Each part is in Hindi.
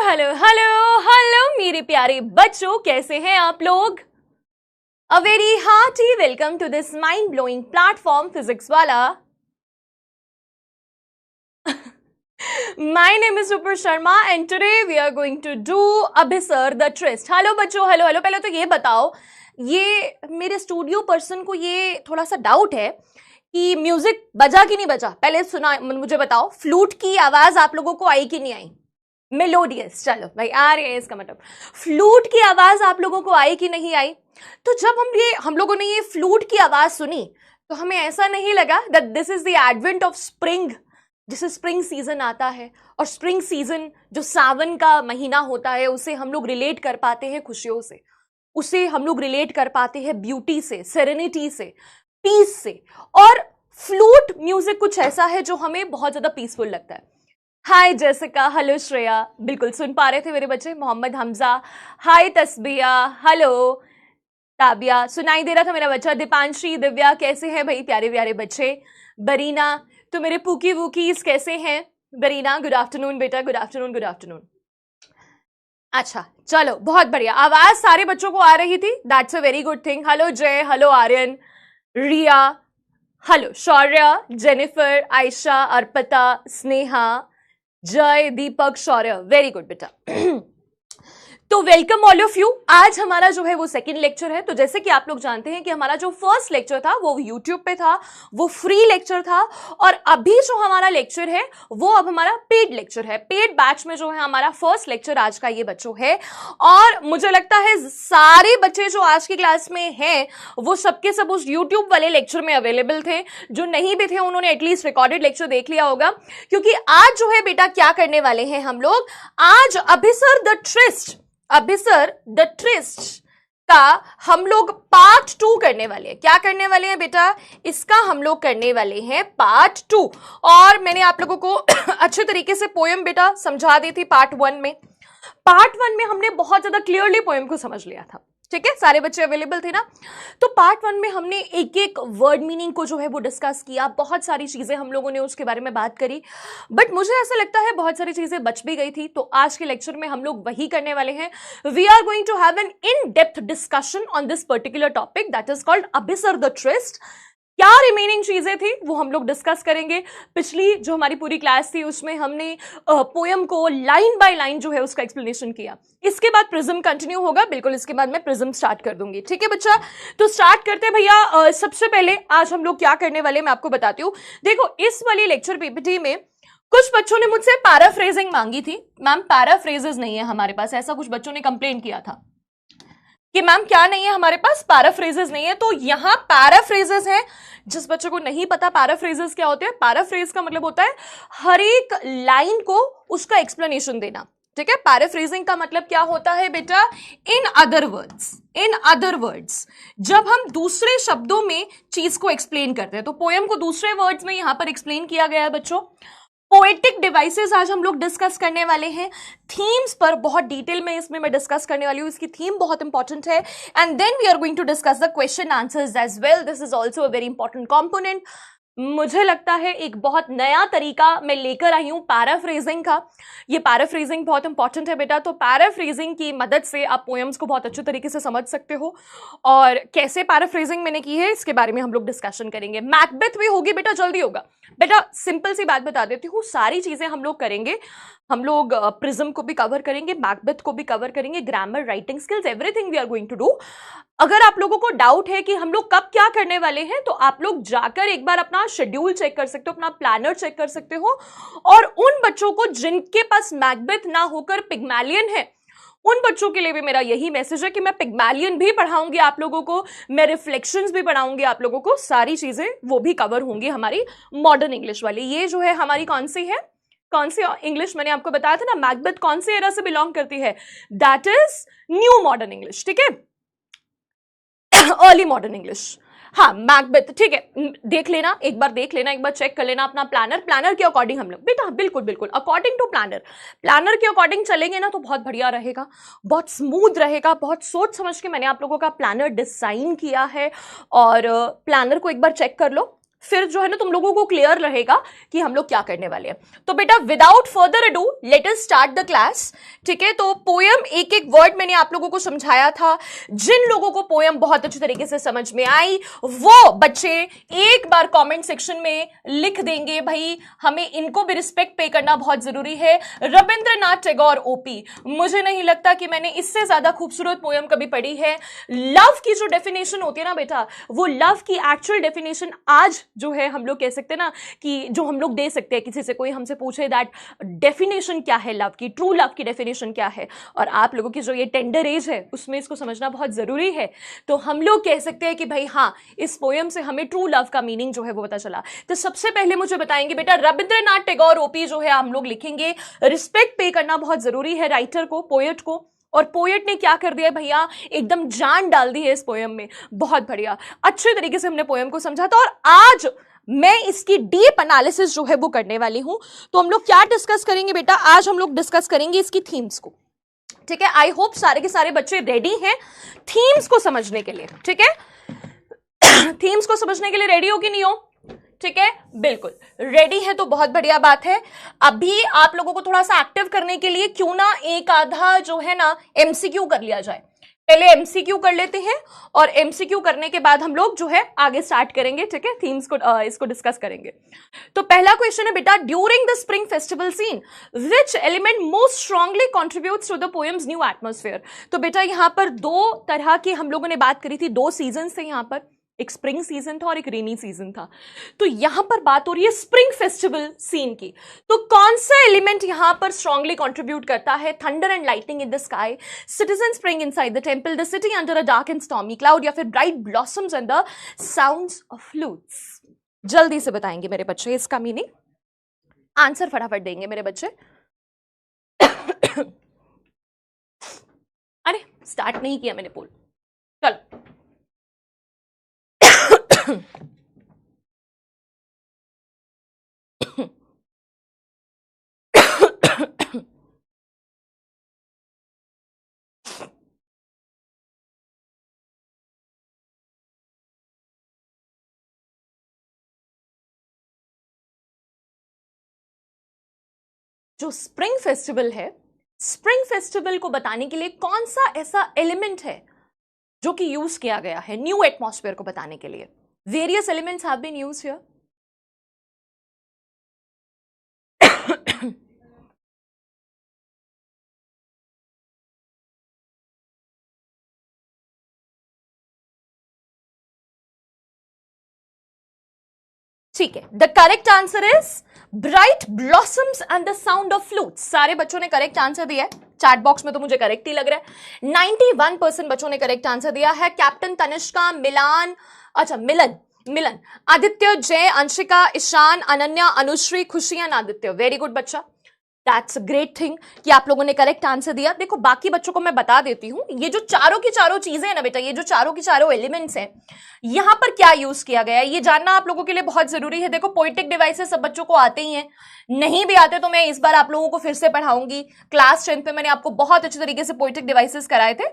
हेलो हेलो हेलो मेरे प्यारे बच्चों, कैसे हैं आप लोग? A very hearty welcome to this mind blowing platform physics वाला। My name is Super Sharma and today we are going to do Abhisar the Twist. Hello बच्चों, हेलो हेलो। पहले तो ये बताओ, ये मेरे स्टूडियो पर्सन को ये थोड़ा सा डाउट है कि म्यूजिक बजा कि नहीं बजा। पहले सुना, मुझे बताओ, फ्लूट की आवाज आप लोगों को आई कि नहीं आई? मेलोडियस, चलो भाई आ रही है, इसका मतलब फ्लूट की आवाज आप लोगों को आई कि नहीं आई? तो जब हम लोगों ने ये फ्लूट की आवाज सुनी तो हमें ऐसा नहीं लगा that this is the advent of spring, जिसे स्प्रिंग सीजन आता है। और स्प्रिंग सीजन जो सावन का महीना होता है उसे हम लोग रिलेट कर पाते हैं खुशियों से, उसे हम लोग रिलेट कर पाते हैं ब्यूटी से, सेरेनिटी से, पीस से। और फ्लूट म्यूजिक कुछ ऐसा है जो हमें बहुत ज्यादा पीसफुल लगता है। हाय जेसिका, हेलो श्रेया, बिल्कुल सुन पा रहे थे मेरे बच्चे। मोहम्मद हमजा, हाय तस्बिया, हेलो ताबिया, सुनाई दे रहा था मेरा बच्चा। दीपांशी, दिव्या, कैसे हैं भाई प्यारे प्यारे बच्चे? बरीना, तो मेरे पूकी वूकीज कैसे हैं? बरीना, गुड आफ्टरनून बेटा, गुड आफ्टरनून, गुड आफ्टरनून। अच्छा चलो, बहुत बढ़िया, आवाज सारे बच्चों को आ रही थी, that's a very good thing. Hello जय, हेलो आर्यन, रिया, हेलो शौर्य, जेनिफर, आयशा, अर्पिता, स्नेहा, जय, दीपक, शौर्य, वेरी गुड बेटा। तो वेलकम ऑल ऑफ यू। आज हमारा जो है वो सेकंड लेक्चर है। तो जैसे कि आप लोग जानते हैं कि हमारा जो फर्स्ट लेक्चर था वो यूट्यूब पे था, वो फ्री लेक्चर था। और अभी जो हमारा लेक्चर है वो अब हमारा पेड लेक्चर है। पेड बैच में जो है हमारा फर्स्ट लेक्चर आज का ये बच्चों है। और मुझे लगता है सारे बच्चे जो आज की क्लास में हैं वो सबके सब उस यूट्यूब वाले लेक्चर में अवेलेबल थे। जो नहीं भी थे उन्होंने एटलीस्ट रिकॉर्डेड लेक्चर देख लिया होगा, क्योंकि आज जो है बेटा क्या करने वाले हैं हम लोग, आज अभिसर द ट्विस्ट का हम लोग पार्ट 2 करने वाले हैं। क्या करने वाले हैं बेटा? इसका हम लोग करने वाले हैं पार्ट 2। और मैंने आप लोगों को अच्छे तरीके से पोएम बेटा समझा दी थी पार्ट 1 में। पार्ट 1 में हमने बहुत ज्यादा क्लियरली पोएम को समझ लिया था, ठीक है, सारे बच्चे अवेलेबल थे ना। तो पार्ट 1 में हमने एक एक वर्ड मीनिंग को जो है वो डिस्कस किया, बहुत सारी चीजें हम लोगों ने उसके बारे में बात करी। बट मुझे ऐसा लगता है बहुत सारी चीजें बच भी गई थी। तो आज के लेक्चर में हम लोग वही करने वाले हैं। We are going to have an in depth discussion on this particular topic that is called Abhisar the twist. क्या रिमेनिंग चीजें थी वो हम लोग डिस्कस करेंगे। पिछली जो हमारी पूरी क्लास थी उसमें हमने पोयम को लाइन बाय लाइन जो है उसका एक्सप्लेनेशन किया। इसके बाद प्रिज्म कंटिन्यू होगा, बिल्कुल इसके बाद मैं प्रिज्म स्टार्ट कर दूंगी, ठीक है बच्चा। तो स्टार्ट करते हैं भैया। सबसे पहले आज हम लोग क्या करने वाले मैं आपको बताती हूँ। देखो, इस वाली लेक्चर पीपीटी में कुछ बच्चों ने मुझसे पैराफ्रेजिंग मांगी थी। मैम पैराफ्रेजेस नहीं है हमारे पास, ऐसा कुछ बच्चों ने कंप्लेन किया था कि मैम क्या नहीं है हमारे पास, पैराफ्रेजेस नहीं है। तो यहां पैराफ्रेजेस है। जिस बच्चों को नहीं पता पैराफ्रेजेस क्या होते हैं, पैराफ्रेज का मतलब होता है हर एक लाइन को उसका एक्सप्लेनेशन देना, ठीक है। पैराफ्रेजिंग का मतलब क्या होता है बेटा? इन अदर वर्ड्स जब हम दूसरे शब्दों में चीज को एक्सप्लेन करते हैं। तो पोएम को दूसरे वर्ड्स में यहां पर एक्सप्लेन किया गया है बच्चों। पोएटिक डिवाइसेस आज हम लोग डिस्कस करने वाले हैं। थीम्स पर बहुत डिटेल में इसमें मैं डिस्कस करने वाली हूँ, इसकी थीम बहुत इंपॉर्टेंट है। And then we are going to discuss the question answers as well. This is also a very important component. मुझे लगता है एक बहुत नया तरीका मैं लेकर आई हूं पैराफ्रेजिंग का। ये पैराफ्रेजिंग बहुत इंपॉर्टेंट है बेटा। तो पैराफ्रेजिंग की मदद से आप पोएम्स को बहुत अच्छे तरीके से समझ सकते हो। और कैसे पैराफ्रेजिंग मैंने की है इसके बारे में हम लोग डिस्कशन करेंगे। मैकबेथ भी होगी बेटा, जल्दी होगा बेटा। सिंपल सी बात बता देती हूँ, सारी चीजें हम लोग करेंगे। हम लोग प्रिज्म को भी कवर करेंगे, मैकबेथ को भी कवर करेंगे, grammar, writing skills, everything we are going to do. अगर आप लोगों को डाउट है कि हम लोग कब क्या करने वाले हैं तो आप लोग जाकर एक बार अपना शेड्यूल चेक कर सकते हो, अपना प्लानर चेक कर सकते हो। और उन बच्चों को जिनके पास मैकबेथ ना होकर पिग्मैलियन है, उन बच्चों के लिए भी मेरा यही मैसेज है कि मैं पिग्मैलियन भी पढ़ाऊंगी आप लोगों को, मैं रिफ्लेक्शंस भी पढ़ाऊंगी आप लोगों को। सारी चीजें वो भी कवर होंगी हमारी मॉडर्न इंग्लिश वाली। ये जो है हमारी कौन सी इंग्लिश मैंने आपको बताया था ना, मैकबेथ कौन सी एरा से बिलोंग करती है? That is new modern English, ठीक है, अर्ली मॉडर्न इंग्लिश। हाँ मैकबेथ, ठीक है, देख लेना, एक बार चेक कर लेना अपना प्लानर के अकॉर्डिंग हम लोग बेटा, बिल्कुल अकॉर्डिंग टू प्लानर के अकॉर्डिंग चलेंगे ना तो बहुत बढ़िया रहेगा, बहुत स्मूथ रहेगा। बहुत सोच समझ के मैंने आप लोगों का प्लानर डिजाइन किया है। और प्लानर को एक बार चेक कर लो, फिर जो है ना तुम लोगों को क्लियर रहेगा कि हम लोग क्या करने वाले हैं। तो बेटा without further ado let us start the class. ठीक है, तो पोयम एक एक वर्ड मैंने आप लोगों को समझाया था। जिन लोगों को पोयम बहुत अच्छी तरीके से समझ में आई वो बच्चे एक बार कमेंट सेक्शन में लिख देंगे भाई हमें इनको भी रिस्पेक्ट पे करना बहुत जरूरी है। रविंद्रनाथ टैगोर ओपी, मुझे नहीं लगता कि मैंने इससे ज्यादा खूबसूरत पोयम कभी पढ़ी है। लव की जो डेफिनेशन होती है ना बेटा, वो लव की एक्चुअल डेफिनेशन आज जो है हम लोग कह सकते हैं ना कि जो हम लोग दे सकते हैं, किसी से कोई हमसे पूछे दैट डेफिनेशन क्या है लव की, ट्रू लव की डेफिनेशन क्या है, और आप लोगों की जो ये टेंडर एज है उसमें इसको समझना बहुत जरूरी है। तो हम लोग कह सकते हैं कि भाई हाँ, इस पोयम से हमें ट्रू लव का मीनिंग जो है वो पता चला। तो सबसे पहले मुझे बताएंगे बेटा रविंद्रनाथ टैगोर ओपी जो है हम लोग लिखेंगे। रिस्पेक्ट पे करना बहुत जरूरी है राइटर को, पोएट को। और पोएट ने क्या कर दिया भैया, एकदम जान डाल दी है इस पोयम में। बहुत बढ़िया, अच्छे तरीके से हमने पोयम को समझा था और आज मैं इसकी डीप एनालिसिस जो है वो करने वाली हूं। तो हम लोग क्या डिस्कस करेंगे बेटा, आज हम लोग डिस्कस करेंगे इसकी थीम्स को। ठीक है, आई होप सारे के सारे बच्चे रेडी हैं थीम्स को समझने के लिए। ठीक है, थीम्स को समझने के लिए रेडी हो कि नहीं हो? ठीक है, बिल्कुल रेडी है तो बहुत बढ़िया बात है। अभी आप लोगों को थोड़ा सा एक्टिव करने के लिए क्यों ना एक आधा जो है ना एमसीक्यू कर लिया जाए। पहले एमसीक्यू कर लेते हैं और एमसीक्यू करने के बाद हम लोग जो है आगे स्टार्ट करेंगे। ठीक है, थीम्स को इसको डिस्कस करेंगे। तो पहला क्वेश्चन है बेटा, during the spring festival scene which element most strongly contributes to the poem's new atmosphere. तो बेटा यहां पर दो तरह की हम लोगों ने बात करी थी, दो सीजन थे यहां पर, एक स्प्रिंग सीजन था और एक रेनी सीजन था। तो यहां पर बात हो रही है स्प्रिंग फेस्टिवल सीन की। तो कौन सा एलिमेंट यहां पर स्ट्रांगली कंट्रीब्यूट करता है? Thunder and lightning in the sky, citizen spring inside the temple, the city under a dark and stormy cloud, या फिर bright blossoms and the sounds of flutes. जल्दी से बताएंगे मेरे बच्चे इसका मीनिंग, आंसर फटाफट देंगे मेरे बच्चे। अरे स्टार्ट नहीं किया मैंने पोल, चलो। जो स्प्रिंग फेस्टिवल है, स्प्रिंग फेस्टिवल को बताने के लिए कौन सा ऐसा एलिमेंट है जो कि यूज किया गया है न्यू एटमॉस्फेयर को बताने के लिए? Various elements have been used here. ठीक है, the correct answer is bright blossoms and the sound of flutes. सारे बच्चों ने करेक्ट आंसर दिया है, चैट बॉक्स में तो मुझे करेक्ट ही लग रहा है। 91% बच्चों ने करेक्ट आंसर दिया है। कैप्टन तनिष्का, मिलान, अच्छा मिलन, आदित्य, जय, अंशिका, ईशान, अनन्या, अनुश्री, खुशी एंड आदित्य। वेरी गुड बच्चा, दैट्स अ ग्रेट थिंग कि आप लोगों ने करेक्ट आंसर दिया। देखो बाकी बच्चों को मैं बता देती हूं, ये जो चारों की चारों चीजें हैं ना बेटा, ये जो चारों की चारों एलिमेंट्स हैं, यहां पर क्या यूज किया गया है ये जानना आप लोगों के लिए बहुत जरूरी है। देखो पोएटिक डिवाइसेस सब बच्चों को आते ही हैं, नहीं भी आते तो मैं इस बार आप लोगों को फिर से पढ़ाऊंगी। क्लास 10 पे मैंने आपको बहुत अच्छे तरीके से पोएटिक डिवाइसेस कराए थे,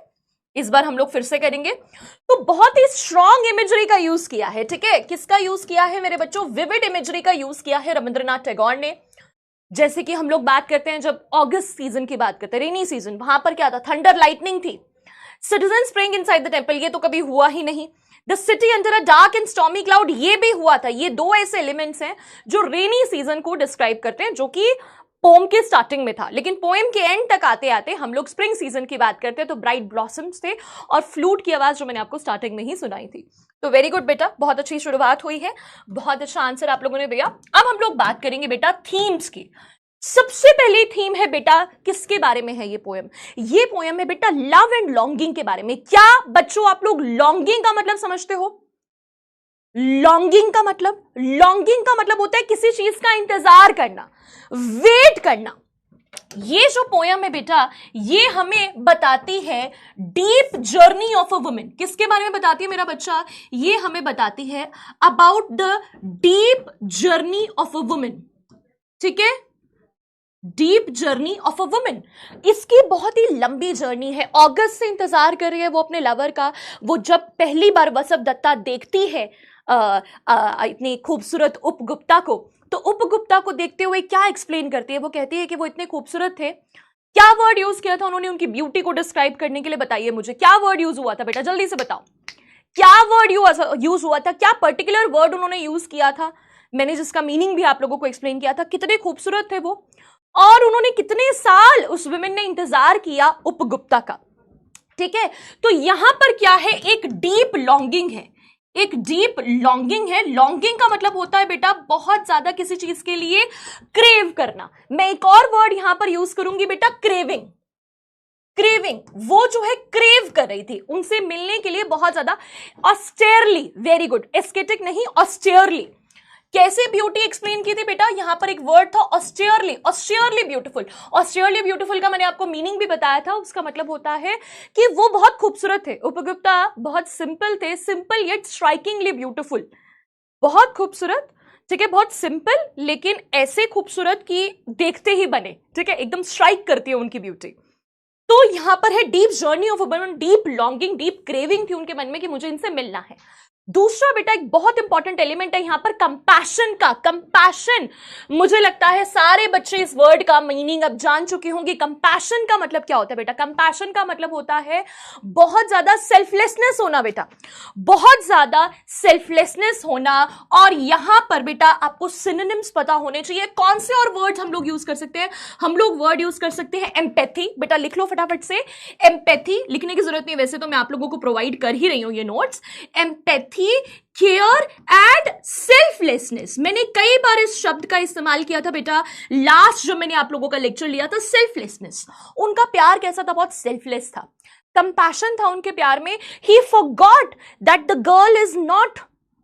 इस बार हम लोग फिर से करेंगे। तो बहुत ही स्ट्रॉन्ग इमेजरी का यूज किया है। ठीक है, किसका यूज किया है मेरे बच्चों? विविड इमेजरी का यूज किया है रविंद्रनाथ टैगोर ने। जैसे कि हम लोग बात करते हैं, जब अगस्त सीजन की बात करते हैं, रेनी सीजन, वहां पर क्या था? थंडर लाइटनिंग थी। Citizen spring inside the temple, ये तो कभी हुआ ही नहीं। The city under a dark and stormy cloud, ये भी हुआ था। ये दो ऐसे एलिमेंट्स हैं जो रेनी सीजन को डिस्क्राइब करते हैं, जो कि पोम के स्टार्टिंग में था, लेकिन पोएम के एंड तक आते आते हम लोग स्प्रिंग सीजन की बात करते हैं तो ब्राइट ब्लॉसम्स थे और फ्लूट की आवाज जो मैंने आपको स्टार्टिंग में ही सुनाई थी। तो वेरी गुड बेटा, बहुत अच्छी शुरुआत हुई है, बहुत अच्छा आंसर आप लोगों ने दिया। अब हम लोग बात करेंगे बेटा थीम्स की। सबसे पहली थीम है बेटा, किसके बारे में है ये पोएम? ये पोएम है बेटा लव एंड लॉन्गिंग के बारे में। क्या बच्चों आप लोग लॉन्गिंग का मतलब समझते हो? लॉन्गिंग का मतलब होता है किसी चीज का इंतजार करना, वेट करना। ये जो पोयम है बेटा, ये हमें बताती है deep journey of a women. किसके बारे में बताती है मेरा बच्चा? ये हमें बताती है about the deep journey of a women. ठीक है, deep journey of a women. इसकी बहुत ही लंबी जर्नी है, अगस्त से इंतजार कर रही है वो अपने लवर का। वो जब पहली बार वसुब दत्ता देखती है इतनी खूबसूरत उपगुप्ता को, तो उपगुप्ता को देखते हुए क्या एक्सप्लेन करती है? वो कहती है कि वो इतने खूबसूरत थे। क्या वर्ड यूज किया था उन्होंने उनकी ब्यूटी को डिस्क्राइब करने के लिए? बताइए मुझे, क्या वर्ड यूज हुआ था बेटा, जल्दी से बताओ, क्या वर्ड यूज हुआ था, क्या पर्टिकुलर वर्ड उन्होंने यूज किया था? मैंने जिसका मीनिंग भी आप लोगों को एक्सप्लेन किया था। कितने खूबसूरत थे वो, और उन्होंने कितने साल उस वुमेन ने इंतजार किया उपगुप्ता का। ठीक है, तो यहां पर क्या है, एक डीप लॉन्गिंग है, एक डीप लॉन्गिंग है। लॉन्गिंग का मतलब होता है बेटा बहुत ज्यादा किसी चीज के लिए क्रेव करना। मैं एक और वर्ड यहां पर यूज करूंगी बेटा, क्रेविंग। क्रेविंग, वो जो है क्रेव कर रही थी उनसे मिलने के लिए बहुत ज्यादा। ऑस्टेयरली, वेरी गुड, एस्केटिक नहीं, ऑस्टेयरली। कैसे ब्यूटी एक्सप्लेन की थी बेटा? यहां पर एक वर्ड था ऑस्टेयरली, ऑस्टेयरली ब्यूटीफुल। ऑस्टेयरली ब्यूटीफुल का मैंने आपको मीनिंग भी बताया था, उसका मतलब होता है कि वो बहुत खूबसूरत थे। उपगुप्ता बहुत सिंपल थे, सिंपल येट स्ट्राइकिंगली ब्यूटीफुल, बहुत खूबसूरत। ठीक है, बहुत सिंपल लेकिन ऐसे खूबसूरत कि देखते ही बने। ठीक है, एकदम स्ट्राइक करती है उनकी ब्यूटी। तो यहां पर है deep journey of woman, deep longing, deep craving थी उनके मन में कि मुझे इनसे मिलना है। दूसरा बेटा एक बहुत इंपॉर्टेंट एलिमेंट है यहां पर कंपैशन का। कंपैशन, मुझे लगता है सारे बच्चे इस वर्ड का मीनिंग अब जान चुके होंगे। कंपैशन का मतलब क्या होता है बेटा? कंपैशन का मतलब होता है बहुत ज्यादा सेल्फलेसनेस होना बेटा, बहुत ज्यादा सेल्फलेसनेस होना। और यहां पर बेटा आपको सिनोनिम्स पता होने चाहिए। कौन से और वर्ड्स हम लोग यूज कर सकते हैं? हम लोग वर्ड यूज कर सकते हैं एम्पैथी। बेटा लिख लो फटाफट से, एम्पैथी। लिखने की जरूरत नहीं, वैसे तो मैं आप लोगों को प्रोवाइड कर ही रही हूं ये notes. Empathy, care and selflessness. मैंने कई बार इस शब्द का इस्तेमाल किया था बेटा लास्ट जब मैंने आप लोगों का लेक्चर लिया था। सेल्फलेसनेस, उनका प्यार कैसा था? बहुत सेल्फलेस था। कंपैशन था उनके प्यार में। ही forgot that the girl is not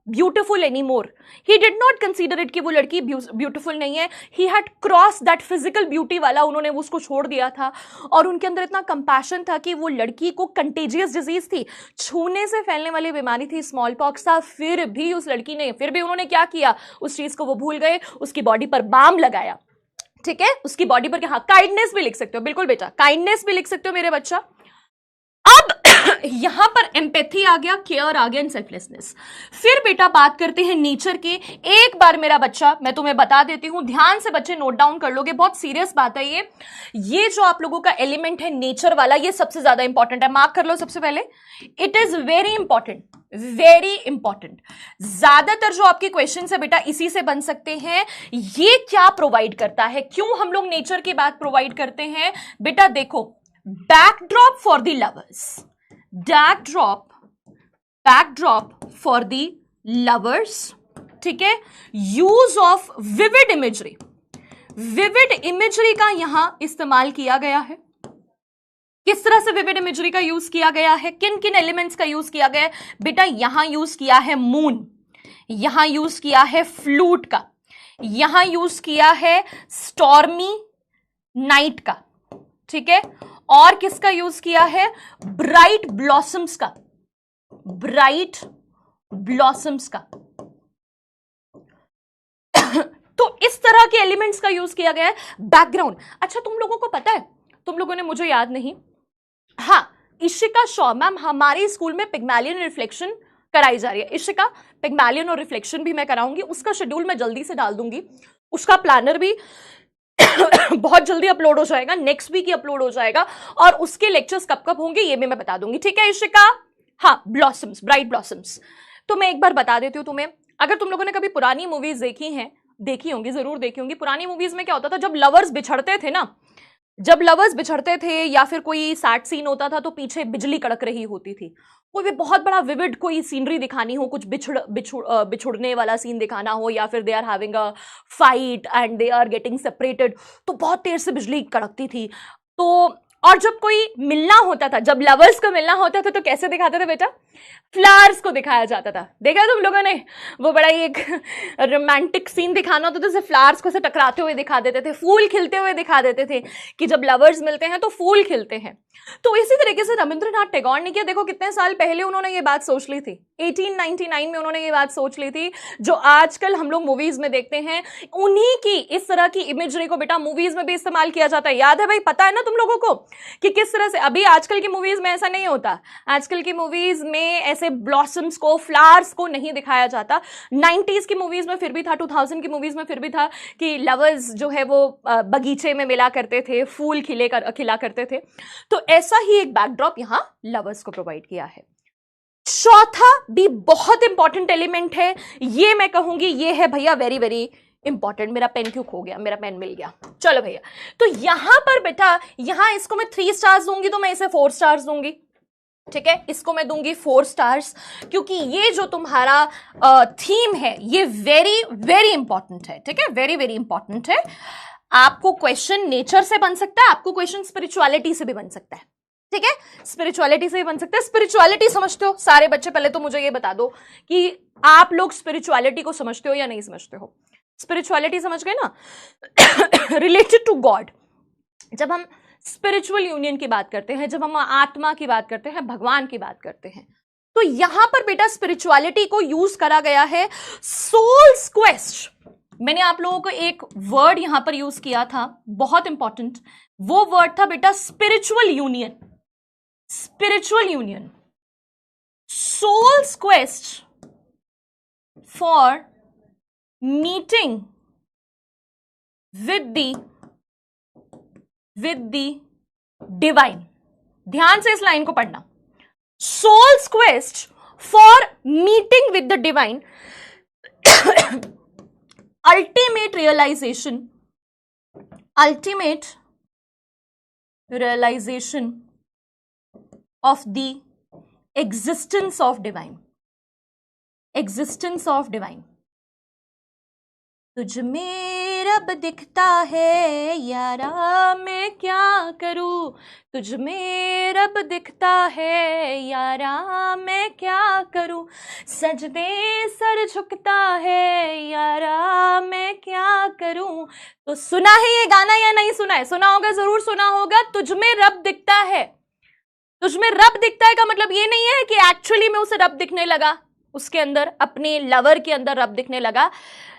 beautiful anymore. He did not consider it कि वो लड़की ब्यूटिफुल नहीं है। He had cross that physical beauty वाला, उन्होंने उसको छोड़ दिया था। और उनके अंदर इतना कंपैशन था कि वो लड़की को कंटेजियस डिजीज थी, छूने से फैलने वाली बीमारी थी, स्मॉल पॉक्स था। फिर भी उस लड़की ने, फिर भी उन्होंने क्या किया? उस चीज को वो भूल गए, उसकी बॉडी पर बाम लगाया। ठीक है, उसकी बॉडी पर, हाँ काइंडनेस भी लिख सकते हो, बिल्कुल बेटा काइंडनेस भी लिख सकते हो मेरे बच्चा। अब यहां पर एम्पैथी आ गया, केयर आ गया एंड सेल्फलेसनेस। फिर बेटा बात करते हैं नेचर के। एक बार मेरा बच्चा, मैं तुम्हें बता देती हूं, ध्यान से बच्चे नोट डाउन कर लोगे, बहुत सीरियस बात है ये जो आप लोगों का एलिमेंट है नेचर वाला, ये सबसे ज्यादा इंपॉर्टेंट है। मार्क कर लो सबसे पहले, it is very important, very important. ज्यादातर जो आपके क्वेश्चन है बेटा इसी से बन सकते हैं। ये क्या प्रोवाइड करता है? क्यों हम लोग नेचर की बात प्रोवाइड करते हैं? बेटा देखो, backdrop for the lovers, backdrop for the lovers। ठीक है, use of vivid imagery, vivid imagery का यहां इस्तेमाल किया गया है। किस तरह से विविड इमेजरी का यूज किया गया है? किन किन एलिमेंट्स का यूज किया गया है बेटा? यहां यूज किया है मून, यहां यूज किया है फ्लूट का, यहां यूज किया है स्टॉर्मी नाइट का। ठीक है, और किसका यूज किया है? ब्राइट ब्लॉसम्स का, ब्राइट ब्लॉसम्स का। तो इस तरह के एलिमेंट्स का यूज किया गया है। बैकग्राउंड, अच्छा तुम लोगों को पता है, तुम लोगों ने, मुझे याद नहीं, हाँ इशिका शॉ मैम हमारे स्कूल में पिग्मैलियन रिफ्लेक्शन कराई जा रही है। इशिका, पिग्मैलियन और रिफ्लेक्शन भी मैं कराऊंगी, उसका शेड्यूल मैं जल्दी से डाल दूंगी, उसका प्लानर भी बहुत जल्दी अपलोड हो जाएगा, नेक्स्ट वीक ही अपलोड हो जाएगा। और उसके लेक्चर्स कब कब होंगे ये भी मैं बता दूंगी। ठीक है इशिका? हाँ, ब्लॉसम्स, ब्राइट ब्लॉसम्स। तो मैं एक बार बता देती हूँ तुम्हें, अगर तुम लोगों ने कभी पुरानी मूवीज देखी हैं, देखी होंगी, जरूर देखी होंगी। पुरानी मूवीज में क्या होता था, जब लवर्स बिछड़ते थे ना, जब लवर्स बिछड़ते थे या फिर कोई सैड सीन होता था तो पीछे बिजली कड़क रही होती थी। कोई भी बहुत बड़ा विविड कोई सीनरी दिखानी हो, कुछ बिछुड़ने वाला सीन दिखाना हो, या फिर they are having a fight and they are getting separated, तो बहुत देर से बिजली कड़कती थी। तो और जब कोई मिलना होता था, जब लवर्स को मिलना होता था तो कैसे दिखाते थे बेटा? फ्लावर्स को दिखाया जाता था। देखा तुम लोगों ने? वो बड़ा ही एक रोमांटिक सीन दिखाना होता था, जैसे फ्लावर्स को से टकराते हुए दिखा देते थे, फूल खिलते हुए दिखा देते थे कि जब लवर्स मिलते हैं तो फूल खिलते हैं। तो इसी तरीके से रविंद्रनाथ टैगोर ने किया। देखो कितने साल पहले उन्होंने ये बात सोच ली थी, 1899 में उन्होंने ये बात सोच ली थी, जो आजकल हम लोग मूवीज में देखते हैं। उन्हीं की इस तरह की इमेजरी को बेटा मूवीज में भी इस्तेमाल किया जाता है। याद है भाई? पता है ना तुम लोगों को? कि किस तरह से अभी आजकल की मूवीज में ऐसा नहीं होता। आजकल की मूवीज में ऐसे ब्लॉसम्स को, फ्लावर्स को नहीं दिखाया जाता। 90s की मूवीज में फिर भी था, 2000 की मूवीज में फिर भी था कि लवर्स जो है वो बगीचे में मिला करते थे, फूल खिला करते थे। तो ऐसा ही एक बैकड्रॉप यहां लवर्स को प्रोवाइड किया है। चौथा भी बहुत इंपॉर्टेंट एलिमेंट है, ये मैं कहूंगी ये है भैया वेरी वेरी इंपॉर्टेंट। मेरा पेन क्यों खो गया, मेरा पेन मिल गया, चलो भैया। तो यहां पर बेटा, यहां इसको मैं 3 स्टार्स दूंगी तो मैं इसे 4 स्टार्स दूंगी, ठीक है। इसको मैं दूंगी 4 स्टार्स, क्योंकि ये जो तुम्हारा थीम है ये वेरी वेरी इंपॉर्टेंट है, ठीक है, वेरी वेरी इंपॉर्टेंट है। आपको क्वेश्चन नेचर से बन सकता है, आपको क्वेश्चन स्पिरिचुअलिटी से भी बन सकता है, ठीक है, स्पिरिचुअलिटी से भी बन सकता है। स्पिरिचुअलिटी समझते हो सारे बच्चे? पहले तो मुझे ये बता दो कि आप लोग स्पिरिचुअलिटी को समझते हो या नहीं समझते हो? स्पिरिचुअलिटी समझ गए ना, रिलेटेड टू गॉड। जब हम स्पिरिचुअल यूनियन की बात करते हैं, जब हम आत्मा की बात करते हैं, भगवान की बात करते हैं, तो यहां पर बेटा स्पिरिचुअलिटी को यूज करा गया है सोल्स क्वेस्ट। मैंने आप लोगों को एक वर्ड यहां पर यूज किया था, बहुत इंपॉर्टेंट, वो वर्ड था बेटा spiritual union. Spiritual union, soul's quest for meeting with the divine. ध्यान से इस लाइन को पढ़ना, soul's quest for meeting with the divine, ultimate realization of the existence of divine, तुझ में रब दिखता है यारा मैं क्या करूं, तुझ में रब दिखता है यारा मैं क्या करूं, सजदे सर झुकता है यारा मैं क्या करूं। तो सुना है ये गाना या नहीं सुना है? सुना होगा, जरूर सुना होगा। तुझ में रब दिखता है, तुझ में रब दिखता है का मतलब ये नहीं है कि एक्चुअली में उसे रब दिखने लगा, उसके अंदर, अपने लवर के अंदर रब दिखने लगा।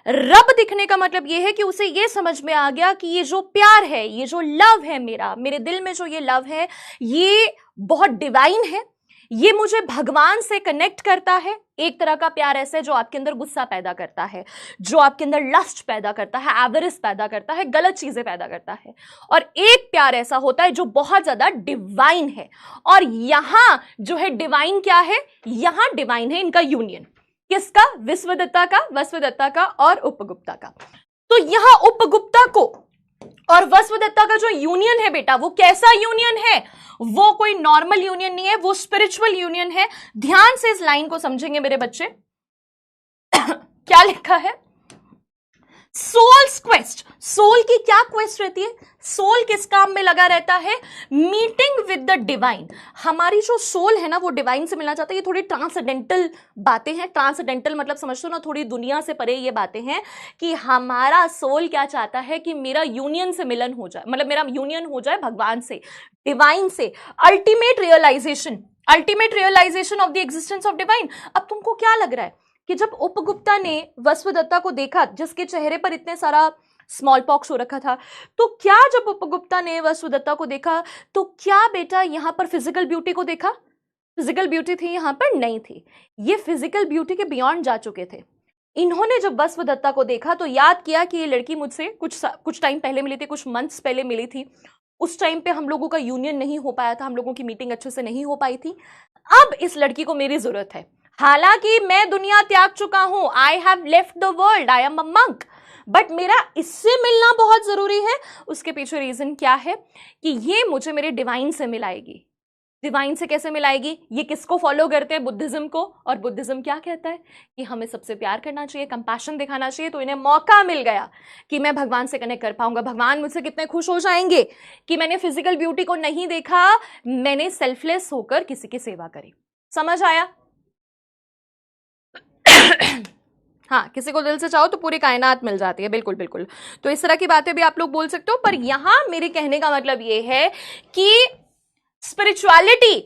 रब दिखने का मतलब यह है कि उसे यह समझ में आ गया कि ये जो प्यार है, ये जो लव है, मेरे दिल में जो ये लव है, ये बहुत डिवाइन है, ये मुझे भगवान से कनेक्ट करता है। एक तरह का प्यार ऐसा है जो आपके अंदर गुस्सा पैदा करता है, जो आपके अंदर लस्ट पैदा करता है, एवरिस पैदा करता है, गलत चीजें पैदा करता है। और एक प्यार ऐसा होता है जो बहुत ज्यादा डिवाइन है। और यहां जो है डिवाइन क्या है? यहां डिवाइन है इनका यूनियन। किसका? वसुदत्ता का और उपगुप्ता का। तो यहां उपगुप्ता को और वसुदत्ता का जो यूनियन है बेटा, वो कैसा यूनियन है? वो कोई नॉर्मल यूनियन नहीं है, वो स्पिरिचुअल यूनियन है। ध्यान से इस लाइन को समझेंगे मेरे बच्चे। क्या लिखा है? Souls quest. सोल की क्या क्वेस्ट रहती है? सोल किस काम में लगा रहता है? Meeting with the divine. हमारी जो सोल है ना, वो डिवाइन से मिलना चाहता है। ये थोड़ी ट्रांसडेंटल बातें हैं। ट्रांसडेंटल मतलब समझते हो ना, थोड़ी दुनिया से परे ये बातें हैं कि हमारा सोल क्या चाहता है कि मेरा यूनियन से मिलन हो जाए, मतलब मेरा यूनियन हो जाए भगवान से, डिवाइन से। Ultimate realization of the existence of divine. अब तुमको क्या लग रहा है कि जब उपगुप्ता ने वसुदत्ता को देखा, जिसके चेहरे पर इतने सारा स्मॉल पॉक्स हो रखा था, तो क्या जब उपगुप्ता ने वसुदत्ता को देखा तो क्या बेटा यहां पर फिजिकल ब्यूटी को देखा? फिजिकल ब्यूटी थी यहां पर? नहीं थी। ये फिजिकल ब्यूटी के बियॉन्ड जा चुके थे। इन्होंने जब वसुदत्ता को देखा तो याद किया कि ये लड़की मुझसे कुछ टाइम पहले मिली थी, कुछ मंथ्स पहले मिली थी। उस टाइम पे हम लोगों का यूनियन नहीं हो पाया था, हम लोगों की मीटिंग अच्छे से नहीं हो पाई थी। अब इस लड़की को मेरी जरूरत है। हालांकि मैं दुनिया त्याग चुका हूं, I have left the world, I am a monk, but मेरा इससे मिलना बहुत जरूरी है। उसके पीछे रीजन क्या है कि ये मुझे मेरे डिवाइन से मिलाएगी। डिवाइन से कैसे मिलाएगी? ये किसको फॉलो करते हैं? बुद्धिज्म को। और बुद्धिज्म क्या कहता है कि हमें सबसे प्यार करना चाहिए, कंपैशन दिखाना चाहिए। तो इन्हें मौका मिल गया कि मैं भगवान से कनेक्ट कर पाऊंगा। भगवान मुझसे कितने खुश हो जाएंगे कि मैंने फिजिकल ब्यूटी को नहीं देखा, मैंने सेल्फलेस होकर किसी की सेवा करी। समझ आया? हाँ, किसी को दिल से चाहो तो पूरी कायनात मिल जाती है। बिल्कुल बिल्कुल। तो इस तरह की बातें भी आप लोग बोल सकते हो। पर यहां मेरे कहने का मतलब यह है कि स्पिरिचुअलिटी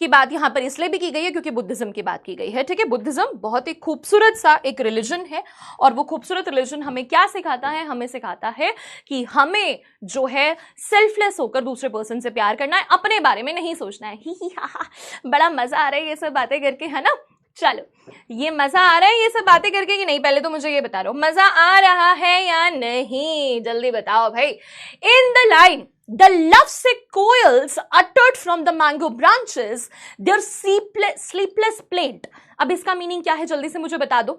की बात यहां पर इसलिए भी की गई है क्योंकि बुद्धिज्म की बात की गई है, ठीक है। बुद्धिज्म बहुत ही खूबसूरत सा एक रिलीजन है और वो खूबसूरत रिलीजन हमें क्या सिखाता है, हमें सिखाता है कि हमें जो है सेल्फलेस होकर दूसरे पर्सन से प्यार करना है, अपने बारे में नहीं सोचना है। ही हा, बड़ा मजा आ रहा है ये सब बातें करके, है ना। चलो, ये मजा आ रहा है ये सब बातें करके कि नहीं, पहले तो मुझे ये बता रहा हो मजा आ रहा है या नहीं, जल्दी बताओ भाई। In the line the lovesick coils uttered from the mango branches their sleepless plaint। अब इसका मीनिंग क्या है जल्दी से मुझे बता दो,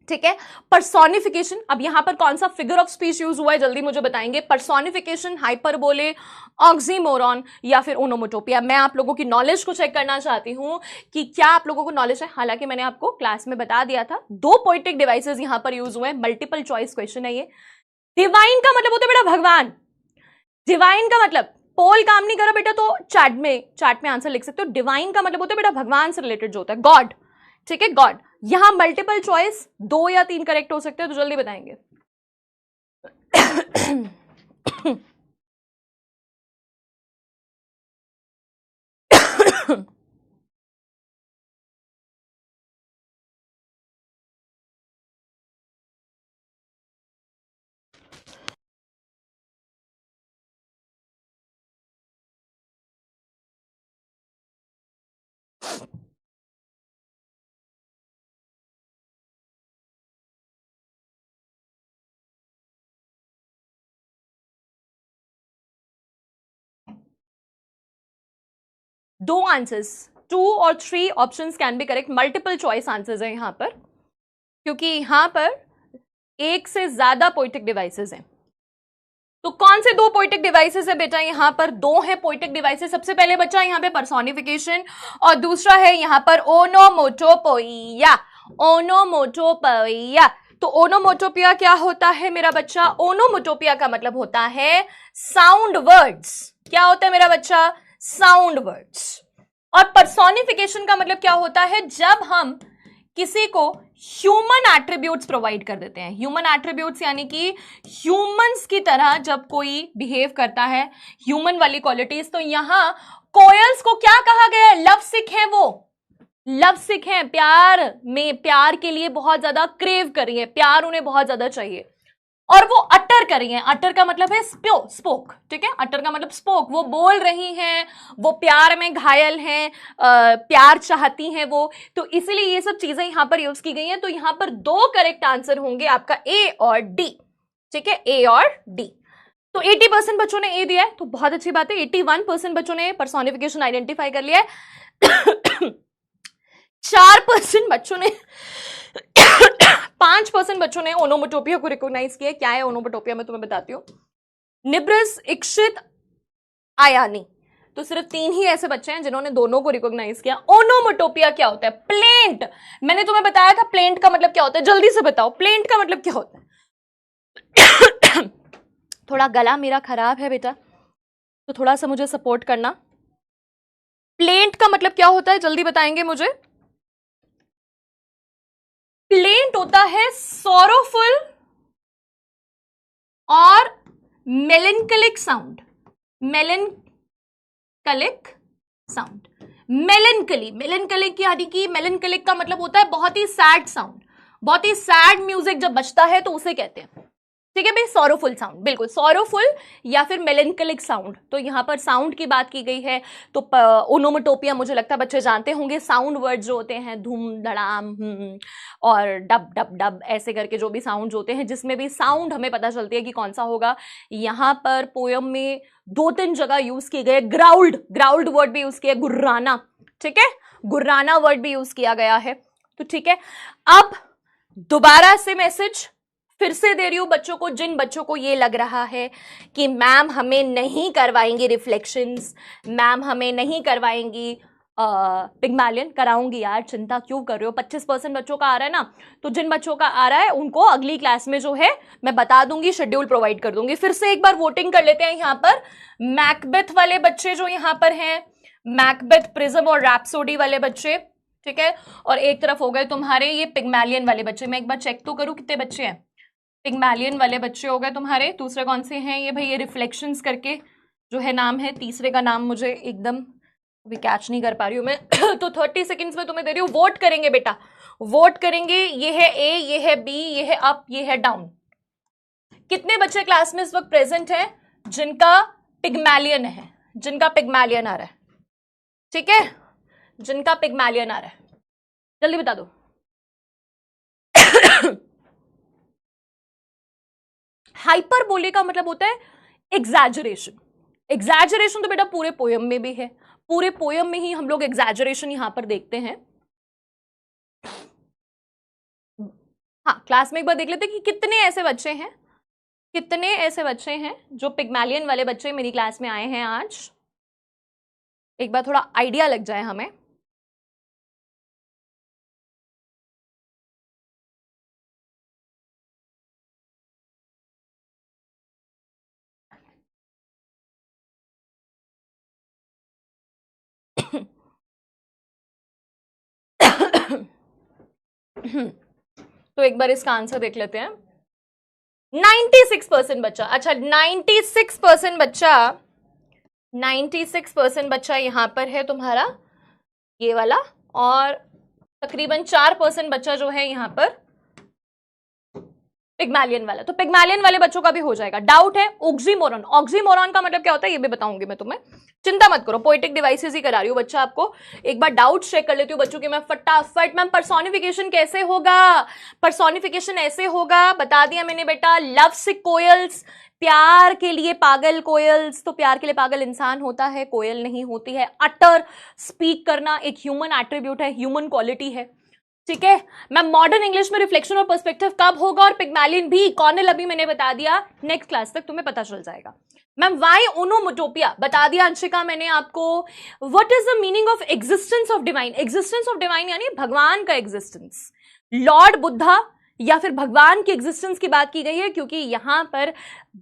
ठीक है। पर्सोनिफिकेशन, अब यहां पर कौन सा फिगर ऑफ स्पीच यूज हुआ है जल्दी मुझे बताएंगे। पर्सोनिफिकेशन, हाइपरबोले, ऑक्सीमोरॉन या फिर ओनोमोटोपिया। मैं आप लोगों की नॉलेज को चेक करना चाहती हूं कि क्या आप लोगों को नॉलेज है। हालांकि मैंने आपको क्लास में बता दिया था, 2 पोएटिक डिवाइसेस यहां पर यूज हुए हैं, मल्टीपल चॉइस क्वेश्चन है ये। डिवाइन का मतलब होता है बेटा भगवान, डिवाइन का मतलब पोल काम नहीं करा बेटा तो चैट में आंसर लिख सकते हो। डिवाइन का मतलब होता है बेटा भगवान से रिलेटेड जो होता है, गॉड, ठीक है, गॉड। यहां मल्टीपल चॉइस 2 या 3 करेक्ट हो सकते हैं, तो जल्दी बताएंगे। दो आंसर्स, 2 और 3 options can be correct. Multiple choice answers है यहां पर, क्योंकि यहां पर 1 से ज्यादा पोएटिक डिवाइसेस हैं। तो कौन से 2 पोएटिक डिवाइसेस है बेटा, यहां पर 2 है पोएटिक डिवाइसेस। सबसे पहले बच्चा यहां पे पर्सोनिफिकेशन और दूसरा है यहां पर ओनोमोटोपोइया। ओनोमोटोपोइया, तो ओनोमोटोपिया क्या होता है मेरा बच्चा? ओनोमोटोपिया का मतलब होता है साउंड वर्ड्स। क्या होता है मेरा बच्चा? Sound words. और पर्सोनिफिकेशन का मतलब क्या होता है? जब हम किसी को ह्यूमन एट्रीब्यूट्स प्रोवाइड कर देते हैं। ह्यूमन एट्रीब्यूट्स यानी कि ह्यूमंस की तरह जब कोई बिहेव करता है, ह्यूमन वाली क्वालिटीज। तो यहां कोयल्स को क्या कहा गया है? लव सिक है, वो लव सिक है, प्यार में, प्यार के लिए बहुत ज्यादा क्रेव कर रही है, प्यार उन्हें बहुत ज्यादा चाहिए और वो अटर कर रही हैं। अटर का मतलब है स्पोक, ठीक है। अटर का मतलब स्पोक, वो बोल रही हैं, वो प्यार में घायल हैं, प्यार चाहती हैं वो। तो इसीलिए ये सब चीजें यहां पर यूज की गई हैं। तो यहां पर 2 करेक्ट आंसर होंगे आपका ए और डी, ठीक है, ए और डी। तो 80% बच्चों ने ए दिया है, तो बहुत अच्छी बात है। 81% बच्चों ने पर्सोनिफिकेशन आइडेंटिफाई कर लिया है। 4% बच्चों ने 5% बच्चों ने ओनोमोटोपिया को रिकॉग्नाइज किया। क्या है ओनोमोटोपिया, मैं तुम्हें बताती हूँ। निब्रस, इक्षित, आयानी, तो सिर्फ 3 ही ऐसे बच्चे हैं जिन्होंने दोनों को रिकॉग्नाइज किया। ओनोमोटोपिया क्या होता है? प्लेंट। मैंने तुम्हें बताया था प्लेंट का मतलब क्या होता है, जल्दी से बताओ प्लेंट का मतलब क्या होता है। थोड़ा गला मेरा खराब है बेटा, तो थोड़ा सा मुझे सपोर्ट करना। प्लेंट का मतलब क्या होता है, जल्दी बताएंगे मुझे। प्लेंट होता है सॉरोफुल और मेलेंकलिक साउंड। मेलेंकलिक साउंड, मेलेंकलिक यानी कि मेलेंकलिक का मतलब होता है बहुत ही सैड साउंड। बहुत ही सैड म्यूजिक जब बजता है तो उसे कहते हैं, ठीक है भाई, सॉरोफुल साउंड, बिल्कुल सॉरोफुल या फिर मेलेंकलिक साउंड। तो यहां पर साउंड की बात की गई है। तो ओनोमोटोपिया मुझे लगता है बच्चे जानते होंगे, साउंड वर्ड जो होते हैं धूम धड़ाम और डब डब डब ऐसे करके जो भी साउंड होते हैं, जिसमें भी साउंड हमें पता चलती है कि कौन सा होगा। यहां पर पोयम में 2-3 जगह यूज किए गए ग्राउल्ड वर्ड भी यूज किया, गुर्राना, ठीक है, गुर्राना वर्ड भी यूज किया गया है। तो ठीक है, अब दोबारा से मैसेज फिर से दे रही हूं बच्चों को, जिन बच्चों को ये लग रहा है कि मैम हमें नहीं करवाएंगी रिफ्लेक्शंस, मैम हमें नहीं करवाएंगी पिग्मैलियन। कराऊंगी यार, चिंता क्यों कर रहे हो। 25% बच्चों का आ रहा है ना, तो जिन बच्चों का आ रहा है उनको अगली क्लास में जो है मैं बता दूंगी, शेड्यूल प्रोवाइड कर दूंगी। फिर से एक बार वोटिंग कर लेते हैं। यहां पर मैकबेथ वाले बच्चे जो यहां पर हैं, मैकबेथ, प्रिज्म और रैप्सोडी वाले बच्चे, ठीक है, और एक तरफ हो गए तुम्हारे ये पिग्मैलियन वाले बच्चे। मैं एक बार चेक तो करूं कितने बच्चे हैं। पिग्मैलियन वाले बच्चे हो गए तुम्हारे। दूसरे कौन से हैं? ये भाई ये रिफ्लेक्शंस करके जो है नाम है, तीसरे का नाम मुझे एकदम अभी कैच नहीं कर पा रही हूं मैं तो 30 सेकेंड्स में तुम्हें दे रही हूं, वोट करेंगे बेटा, वोट करेंगे। ये है ए, ये है बी, ये है अप, ये है डाउन। कितने बच्चे क्लास में इस वक्त प्रेजेंट हैं जिनका पिग्मैलियन है, जिनका पिग्मैलियन आ रहा है? ठीक है, जिनका पिग्मैलियन आ रहा है जल्दी बता दो। हाइपरबोले का मतलब होता है एग्जैजरेशन। एग्जैजरेशन तो बेटा पूरे पोयम में भी है, पूरे पोयम में ही हम लोग एग्जैजरेशन यहां पर देखते हैं। हाँ, क्लास में एक बार देख लेते कि कितने ऐसे बच्चे हैं, कितने ऐसे बच्चे हैं जो पिग्मैलियन वाले बच्चे मेरी क्लास में आए हैं आज। एक बार थोड़ा आइडिया लग जाए हमें। तो एक बार इसका आंसर देख लेते हैं। 96% बच्चा, अच्छा 96% बच्चा, 96% बच्चा यहां पर है तुम्हारा ये वाला, और तकरीबन 4% बच्चा जो है यहां पर पिग्मैलियन वाला। तो पिग्मैलियन वाले बच्चों का भी हो जाएगा। डाउट है ऑक्सीमोरॉन, ऑक्सीमोरॉन का मतलब क्या होता है ये भी बताऊंगी मैं तुम्हें, चिंता मत करो, पोएटिक डिवाइसेस ही करा रही हूँ बच्चा आपको। एक बार डाउट चेक कर लेती हूँ बच्चों के मैं फटाफट। मैम पर्सोनिफिकेशन कैसे होगा? पर्सोनिफिकेशन ऐसे होगा, बता दिया मैंने बेटा, लव सिक कोयल्स, प्यार के लिए पागल कोयल्स। तो प्यार के लिए पागल इंसान होता है, कोयल नहीं होती है। अटर स्पीक करना एक ह्यूमन एट्रीब्यूट है, ह्यूमन क्वालिटी है, ठीक है। मैम मॉडर्न इंग्लिश में रिफ्लेक्शन और पर्सपेक्टिव कब होगा और पिग्मैलियन भी, कॉर्नेल अभी मैंने बता दिया, नेक्स्ट क्लास तक तुम्हें पता चल जाएगा। मैम वाई ओनोमोटोपिया बता दिया अंशिका मैंने आपको। What is the meaning of existence of divine? Existence of divine यानी भगवान का एग्जिस्टेंस, लॉर्ड बुद्धा या फिर भगवान की एग्जिस्टेंस की बात की गई है, क्योंकि यहां पर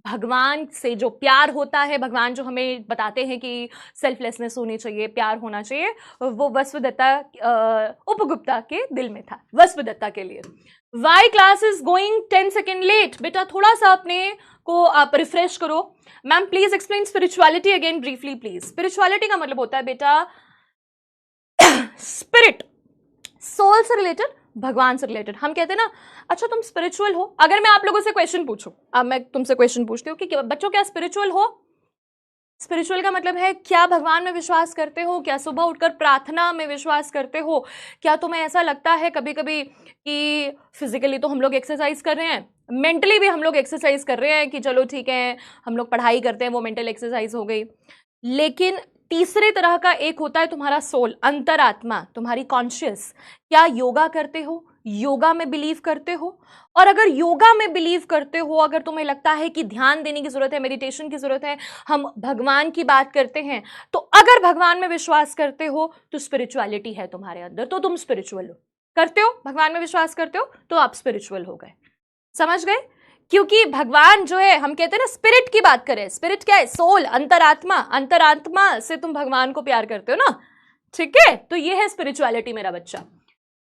भगवान से जो प्यार होता है, भगवान जो हमें बताते हैं कि सेल्फलेसनेस होनी चाहिए, प्यार होना चाहिए, वो वसुदत्ता उपगुप्ता के दिल में था, वसुदत्ता के लिए। Why class is going 10 second late? बेटा थोड़ा सा अपने को आप रिफ्रेश करो। Ma'am please explain spirituality again briefly please. Spirituality का मतलब होता है बेटा स्पिरिट, सोल से रिलेटेड, भगवान से रिलेटेड। हम कहते हैं ना अच्छा तुम स्पिरिचुअल हो, अगर मैं आप लोगों से क्वेश्चन पूछूं, अब मैं तुमसे क्वेश्चन पूछती हूँ कि बच्चों क्या स्पिरिचुअल हो? स्पिरिचुअल का मतलब है क्या भगवान में विश्वास करते हो, क्या सुबह उठकर प्रार्थना में विश्वास करते हो, क्या तुम्हें ऐसा लगता है कभी कभी कि फिजिकली तो हम लोग एक्सरसाइज कर रहे हैं, मेंटली भी हम लोग एक्सरसाइज कर रहे हैं कि चलो ठीक है हम लोग पढ़ाई करते हैं, वो मेंटल एक्सरसाइज हो गई, लेकिन तीसरे तरह का एक होता है तुम्हारा सोल, अंतरात्मा, तुम्हारी कॉन्शियस। क्या योगा करते हो, योगा में बिलीव करते हो? और अगर योगा में बिलीव करते हो, अगर तुम्हें लगता है कि ध्यान देने की जरूरत है, मेडिटेशन की जरूरत है, हम भगवान की बात करते हैं, तो अगर भगवान में विश्वास करते हो तो स्पिरिचुअलिटी है तुम्हारे अंदर, तो तुम स्पिरिचुअल हो। करते हो, भगवान में विश्वास करते हो तो आप स्पिरिचुअल हो गए। समझ गए? क्योंकि भगवान जो है, हम कहते हैं ना स्पिरिट की बात करें, स्पिरिट क्या है? सोल, अंतरात्मा, अंतरात्मा से तुम भगवान को प्यार करते हो ना, ठीक है। तो ये है स्पिरिचुअलिटी मेरा बच्चा।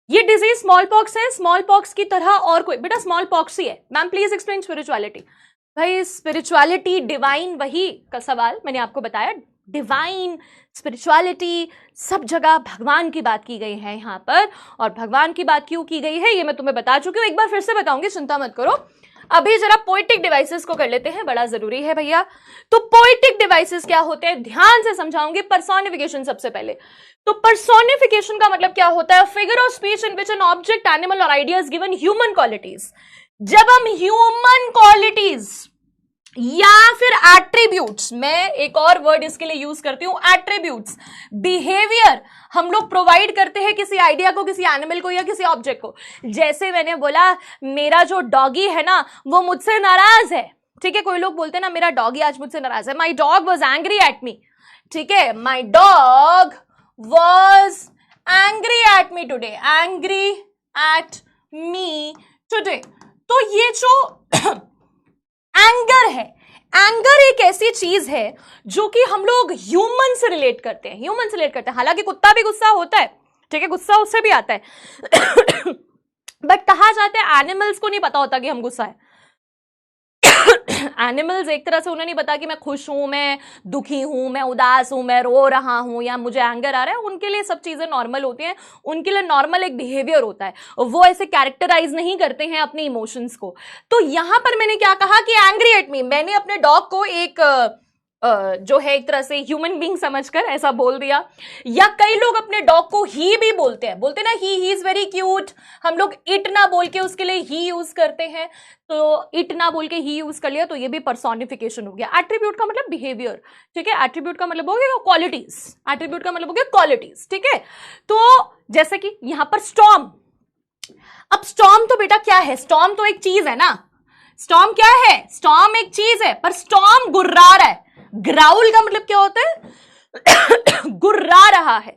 ये डिजीज स्मॉल पॉक्स है, स्मॉल पॉक्स की तरह और कोई? बेटा स्मॉल पॉक्स ही है। Ma'am please explain spirituality. भाई स्पिरिचुअलिटी डिवाइन, वही का सवाल मैंने आपको बताया, डिवाइन स्पिरिचुअलिटी, सब जगह भगवान की बात की गई है यहाँ पर। और भगवान की बात क्यों की गई है ये मैं तुम्हें बता चुकी हूँ, एक बार फिर से बताऊंगी, चिंता मत करो। अभी जरा पोएटिक डिवाइसेस को कर लेते हैं, बड़ा जरूरी है भैया। तो पोएटिक डिवाइसेस क्या होते हैं ध्यान से समझाऊंगी। पर्सोनिफिकेशन सबसे पहले। तो पर्सोनिफिकेशन का मतलब क्या होता है? Figure of speech in which an object, animal or idea is given human qualities. जब हम ह्यूमन क्वालिटीज या फिर एट्रीब्यूट्स, मैं एक और वर्ड इसके लिए यूज करती हूं, एट्रीब्यूट्स, बिहेवियर हम लोग प्रोवाइड करते हैं किसी आइडिया को, किसी एनिमल को या किसी ऑब्जेक्ट को। जैसे मैंने बोला मेरा जो डॉगी है ना वो मुझसे नाराज है, ठीक है। कोई लोग बोलते हैं ना मेरा डॉगी आज मुझसे नाराज है, my dog was angry at me, ठीक है। My dog was angry at me today, angry at me today. तो ये जो एंगर है, एंगर एक ऐसी चीज है जो कि हम लोग ह्यूमन से रिलेट करते हैं, ह्यूमन से रिलेट करते हैं। हालांकि कुत्ता भी गुस्सा होता है, ठीक है, गुस्सा उससे भी आता है बट कहा जाता है एनिमल्स को नहीं पता होता कि हम गुस्सा है एनिमल्स एक तरह से उन्हें नहीं पता कि मैं खुश हूं, मैं दुखी हूं, मैं उदास हूं, मैं रो रहा हूं या मुझे एंगर आ रहा है, उनके लिए सब चीजें नॉर्मल होती हैं, उनके लिए नॉर्मल एक बिहेवियर होता है, वो ऐसे कैरेक्टराइज नहीं करते हैं अपने इमोशंस को। तो यहां पर मैंने क्या कहा कि एंग्री एट मी, मैंने अपने डॉग को एक जो है एक तरह से ह्यूमन बीइंग समझकर ऐसा बोल दिया। या कई लोग अपने डॉग को ही भी बोलते हैं, बोलते ना ही इज वेरी क्यूट, हम लोग इट ना बोल के उसके लिए ही यूज करते हैं, तो इट ना बोल के ही यूज कर लिया, तो ये भी पर्सोनिफिकेशन हो गया। एट्रीब्यूट का मतलब बिहेवियर, ठीक है, एट्रीब्यूट का मतलब हो गया क्वालिटीज, एट्रीब्यूट का मतलब हो गया क्वालिटीज, ठीक है। तो जैसे कि यहां पर स्टॉर्म, अब स्टॉर्म तो बेटा क्या है, स्टॉर्म तो एक चीज है ना, स्टॉर्म क्या है, स्टॉर्म एक चीज है, पर स्टॉर्म गुर्रा रहा है। ग्राउल का मतलब क्या होता है, गुर्रा रहा है,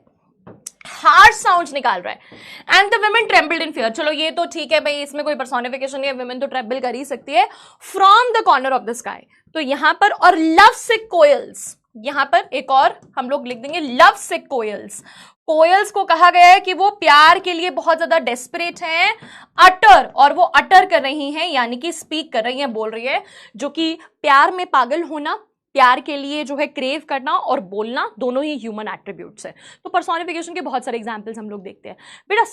हार्श साउंड्स निकाल रहा है। And the women trembled in fear, चलो ये तो ठीक है भाई, इसमें कोई पर्सोनिफिकेशन नहीं है, वुमेन तो ट्रेम्बल कर ही सकती है। From the corner of the sky, तो यहां पर, और लव सिक कोयल्स, यहां पर एक और हम लोग लिख देंगे लव सिक कोयल्स। कोयल्स को कहा गया है कि वो प्यार के लिए बहुत ज्यादा डेस्परेट हैं, अटर, और वो अटर कर रही हैं, यानी कि स्पीक कर रही हैं, बोल रही है, जो कि प्यार में पागल होना, प्यार के लिए जो है क्रेव करना और बोलना, दोनों ही ह्यूमन एट्रीब्यूट्स है। तो पर्सोनिफिकेशन के बहुत सारे एग्जांपल्स हम लोग देखते हैं। बेटा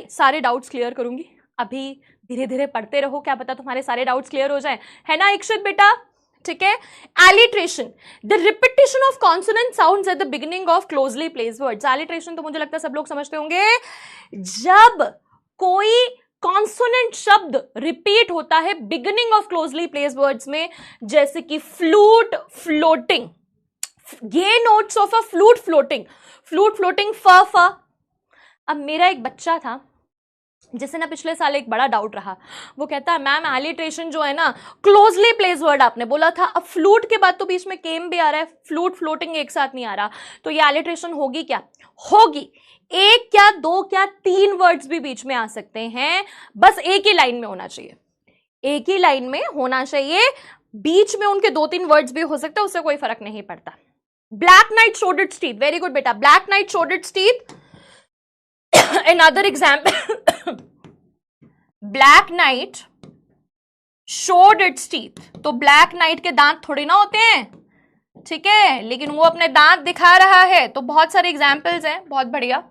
सारे डाउट्स क्लियर करूंगी, अभी धीरे धीरे पढ़ते रहो, क्या पता तुम्हारे सारे डाउट्स क्लियर हो जाए, है ना इक्षित बेटा, ठीक है। Alliteration, the repetition of consonant sounds at the beginning of closely placed words. Alliteration तो मुझे लगता है सब लोग समझते होंगे, जब कोई कॉन्सोनेंट शब्द रिपीट होता है beginning of closely placed words में, जैसे कि फ्लूट फ्लोटिंग, ये notes of a flute floating, flute floating, फ। अब मेरा एक बच्चा था जिसे ना पिछले साल एक बड़ा डाउट रहा, वो कहता है मैम एलिट्रेशन जो है ना, क्लोजली प्लेस्ड वर्ड आपने बोला था, अब फ्लूट के बाद तो बीच में केम भी आ रहा है, फ्लूट फ्लोटिंग एक साथ नहीं आ रहा, तो ये एलिट्रेशन होगी क्या? होगी, एक क्या दो क्या तीन वर्ड्स भी बीच में आ सकते हैं, बस एक ही लाइन में होना चाहिए, एक ही लाइन में होना चाहिए, बीच में उनके दो तीन वर्ड्स भी हो सकते हैं, उससे कोई फर्क नहीं पड़ता। Black night showed its teeth, very good बेटा, black night showed its teeth. another example, black night showed its teeth, तो ब्लैक नाइट के दांत थोड़ी ना होते हैं, ठीक है, लेकिन वो अपने दांत दिखा रहा है। तो बहुत सारे एग्जाम्पल्स हैं, बहुत बढ़िया,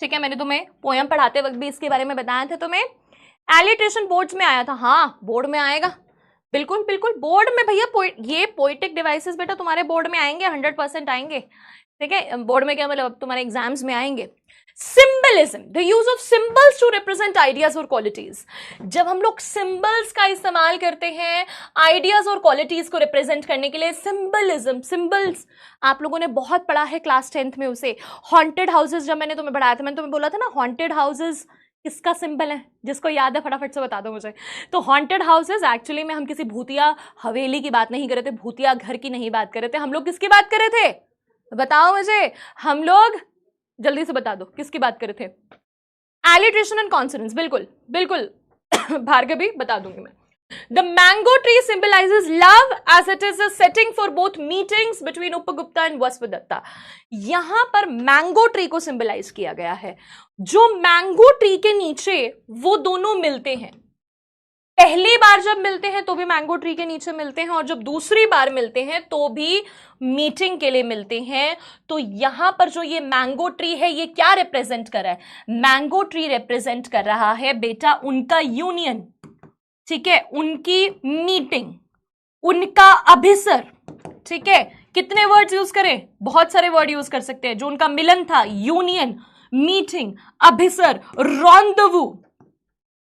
ठीक है। मैंने तुम्हें पोयम पढ़ाते वक्त भी इसके बारे में बताया था तुम्हें। एलिट्रेशन बोर्ड्स में आया था, हाँ बोर्ड में आएगा, बिल्कुल बिल्कुल बोर्ड में भैया, ये पोएटिक डिवाइसेस बेटा तुम्हारे बोर्ड में आएंगे, 100% आएंगे, ठीक है। बोर्ड में क्या मतलब, तुम्हारे एग्जाम्स में आएंगे। Symbolism, the use of symbols to represent ideas और क्वालिटीज, जब हम लोग सिंबल्स का इस्तेमाल करते हैं आइडियाज और क्वालिटीज को रिप्रेजेंट करने के लिए, सिंबलिज्म, सिंबल्स आप लोगों ने बहुत पढ़ा है क्लास 10th में उसे। हॉन्टेड हाउसेस जब मैंने तुम्हें पढ़ाया था, मैंने तुम्हें बोला था ना हॉन्टेड हाउसेस किसका सिंबल है, जिसको याद है फटाफट से बता दो मुझे। तो हॉन्टेड हाउसेस एक्चुअली में हम किसी भूतिया हवेली की बात नहीं कर रहे थे, भूतिया घर की नहीं बात कर रहे थे, हम लोग किसकी बात कर रहे थे, बताओ मुझे, हम लोग जल्दी से बता दो किसकी बात कर रहे थे। एलिट्रेशन एंड कॉन्सोनेंट्स, बिल्कुल बिल्कुल भार्गवी बता दूंगी मैं। The mango tree symbolises love as it is a setting for both meetings between Upagupta and Vasudatta. यहां पर मैंगो ट्री को सिंबलाइज किया गया है, जो मैंगो ट्री के नीचे वो दोनों मिलते हैं, पहली बार जब मिलते हैं तो भी मैंगो ट्री के नीचे मिलते हैं, और जब दूसरी बार मिलते हैं तो भी मीटिंग के लिए मिलते हैं। तो यहां पर जो ये मैंगो ट्री है, ये क्या रिप्रेजेंट कर रहा है, मैंगो ट्री रिप्रेजेंट कर रहा है बेटा उनका यूनियन, ठीक है, उनकी मीटिंग, उनका अभिसर, ठीक है। कितने वर्ड्स यूज करें, बहुत सारे वर्ड यूज कर सकते हैं, जो उनका मिलन था, यूनियन, मीटिंग, अभिसर, रॉन्डवू,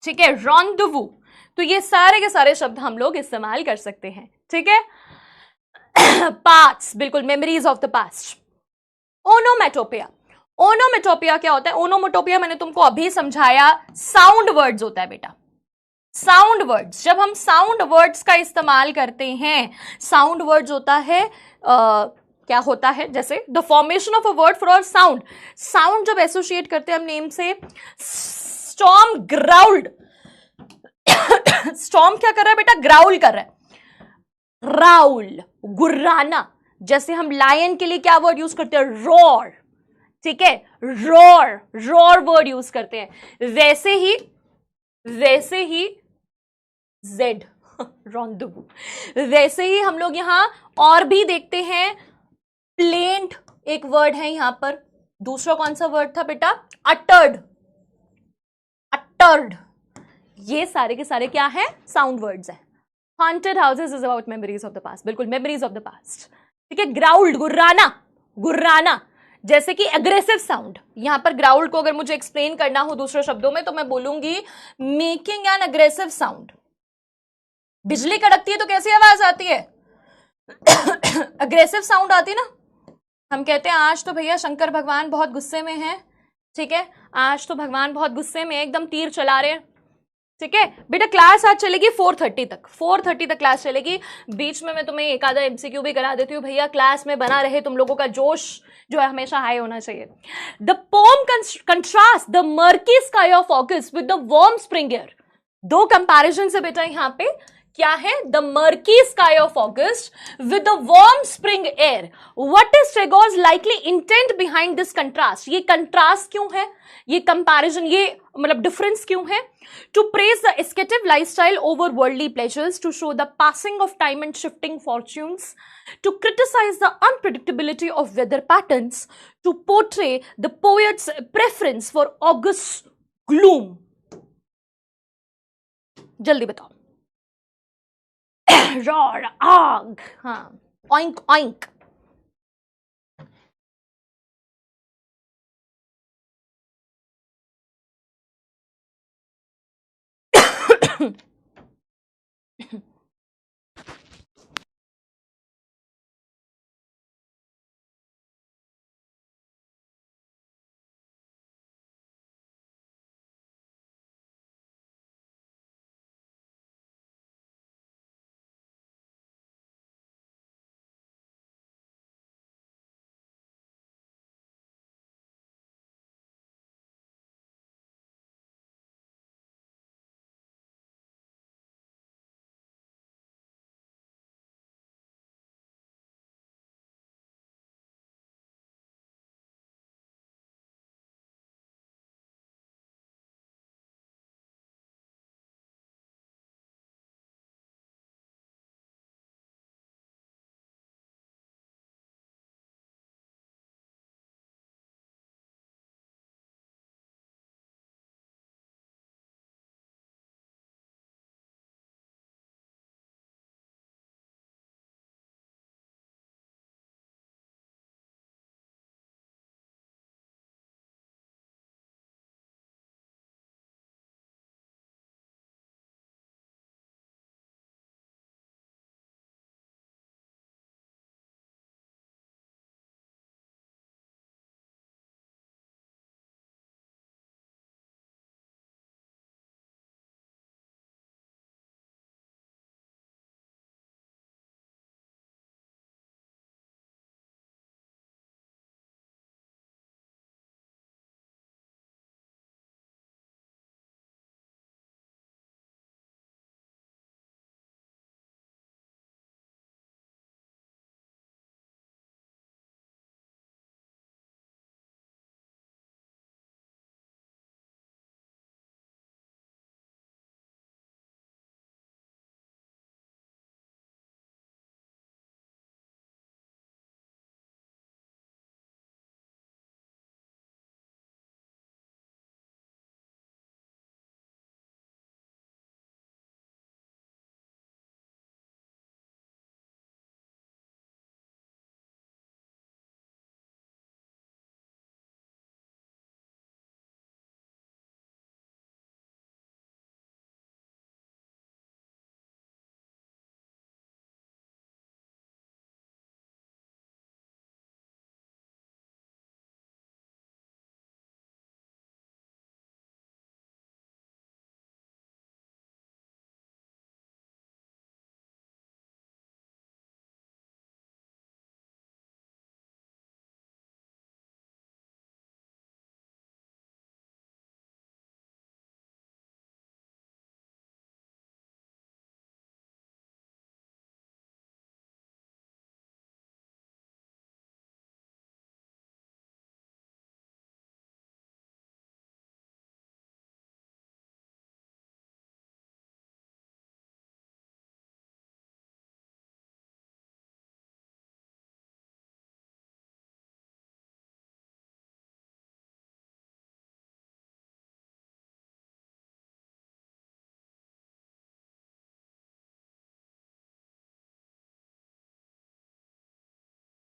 ठीक है, रॉन्डवू। तो ये सारे के सारे शब्द हम लोग इस्तेमाल कर सकते हैं, ठीक है। पार्ट्स, बिल्कुल, memories of the past. Onomatopoeia, onomatopoeia क्या होता है, ओनोमेटोपिया मैंने तुमको अभी समझाया, साउंड वर्ड्स होता है बेटा, साउंड वर्ड्स। जब हम साउंड वर्ड्स का इस्तेमाल करते हैं, साउंड वर्ड्स होता है क्या होता है, जैसे the formation of a word for sound, sound जब एसोसिएट करते हैं हम नेम से, स्टॉर्म ग्राउल्ड, स्टॉर्म क्या कर रहा है बेटा, ग्राउल कर रहा है, राउल गुर्राना, जैसे हम लायन के लिए क्या वर्ड यूज करते हैं, रोर, ठीक है, रोर, रोर वर्ड यूज करते हैं, वैसे ही जेड, रॉन्डवू। वैसे ही हम लोग यहां और भी देखते हैं, प्लेंट एक वर्ड है यहां पर। दूसरा कौन सा वर्ड था बेटा? Uttered, uttered. ये सारे के सारे क्या है? साउंड वर्ड्स हैं। Haunted houses is about memories of the past, बिल्कुल मेमोरीज ऑफ द पास्ट। ठीक है, ग्राउल्ड, गुर्राना, गुर्राना, जैसे कि एग्रेसिव साउंड। यहां पर ग्राउल्ड को अगर मुझे एक्सप्लेन करना हो दूसरे शब्दों में तो मैं बोलूंगी मेकिंग एन अग्रेसिव साउंड। बिजली कड़कती है तो कैसी आवाज आती है? अग्रेसिव साउंड आती है ना। हम कहते हैं आज तो भैया शंकर भगवान बहुत गुस्से में हैं, ठीक है, आज तो भगवान बहुत गुस्से में एकदम तीर चला रहे हैं। ठीक है बेटा, क्लास आज चलेगी 4:30 तक, 4:30 तक क्लास चलेगी। बीच में मैं तुम्हें एक आधा एमसीक्यू भी करा देती हूँ भैया, क्लास में बना रहे, तुम लोगों का जोश जो है हमेशा हाई होना चाहिए। The poem contrast the murky sky of August with the warm spring air. दो कंपैरिजन है बेटा यहां पे, क्या है? The murky sky of August with the warm spring air. What is Tagore's likely intent behind this contrast? ये कंट्रास्ट क्यों है, ये कंपैरिजन, ये मतलब डिफरेंस क्यों है? टू प्रेज द एस्केटिव lifestyle over worldly pleasures, to show the passing of time and shifting fortunes, to criticize the unpredictability of weather patterns, to portray the poet's preference for August gloom. जल्दी बताओ। रॉर आग, हाँ, ऑइंक ऑइंक।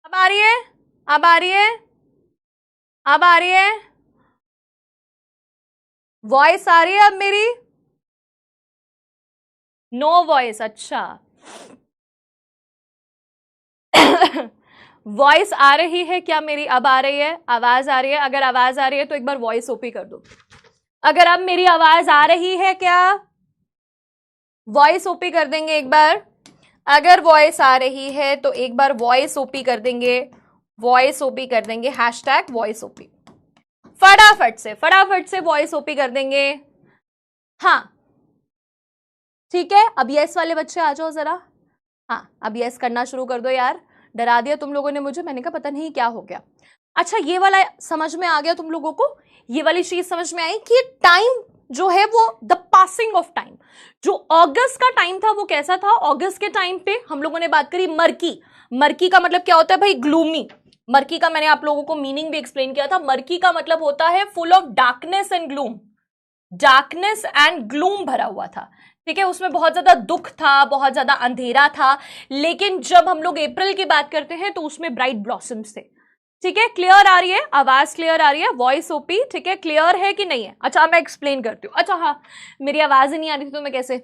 अब आ रही है? अब आ रही है? अब आ रही है? वॉइस आ रही है अब मेरी? नो वॉइस, अच्छा। वॉइस आ रही है क्या मेरी? अब आ रही है? आवाज आ रही है? अगर आवाज आ रही है तो एक बार वॉइस ओपी कर दो। अगर अब मेरी आवाज आ रही है क्या? वॉइस ओपी कर देंगे एक बार। अगर वॉइस आ रही है तो एक बार वॉइस ओपी कर देंगे। वॉइस ओपी कर देंगे, हैशटैग वॉइस ओपी। फटाफट से वॉइस ओपी कर देंगे। हाँ ठीक है, अब यस वाले बच्चे आ जाओ जरा। हाँ अब यस करना शुरू कर दो यार, डरा दिया तुम लोगों ने मुझे, मैंने कहा पता नहीं क्या हो गया। अच्छा ये वाला समझ में आ गया तुम लोगों को? ये वाली चीज समझ में आई कि टाइम जो है वो द पासिंग ऑफ टाइम। जो अगस्त का टाइम था वो कैसा था? अगस्त के टाइम पे हम लोगों ने बात करी मर्की। मर्की का मतलब क्या होता है भाई? ग्लूमी। मर्की का मैंने आप लोगों को मीनिंग भी एक्सप्लेन किया था। मर्की का मतलब होता है full of darkness and gloom. Darkness and gloom भरा हुआ था, ठीक है, उसमें बहुत ज्यादा दुख था, बहुत ज्यादा अंधेरा था। लेकिन जब हम लोग अप्रैल की बात करते हैं तो उसमें ब्राइट ब्लॉसम्स थे। ठीक है, क्लियर आ रही है? आवाज क्लियर आ रही है? वॉइस ओपी, ठीक है, क्लियर है कि नहीं है? अच्छा मैं एक्सप्लेन करती हूँ। अच्छा हाँ, मेरी आवाज ही नहीं आ रही थी तो मैं कैसे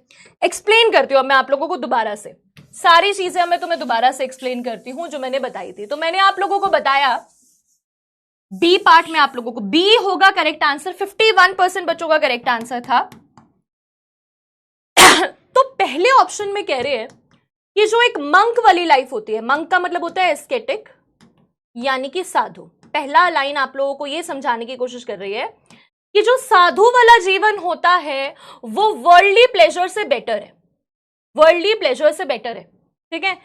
एक्सप्लेन करती हूँ? मैं आप लोगों को दोबारा से सारी चीजें मैं तुम्हें दोबारा से एक्सप्लेन करती हूँ जो मैंने बताई थी। तो मैंने आप लोगों को बताया बी पार्ट में, आप लोगों को बी होगा करेक्ट आंसर। 51% बच्चों का करेक्ट आंसर था। तो पहले ऑप्शन में कह रहे हैं कि जो एक मंक वाली लाइफ होती है, मंक का मतलब होता है एस्केटिक यानी कि साधु। पहला लाइन आप लोगों को यह समझाने की कोशिश कर रही है कि जो साधु वाला जीवन होता है वो वर्ल्डली प्लेजर से बेटर है। वर्ल्डली प्लेजर से बेटर है, ठीक है।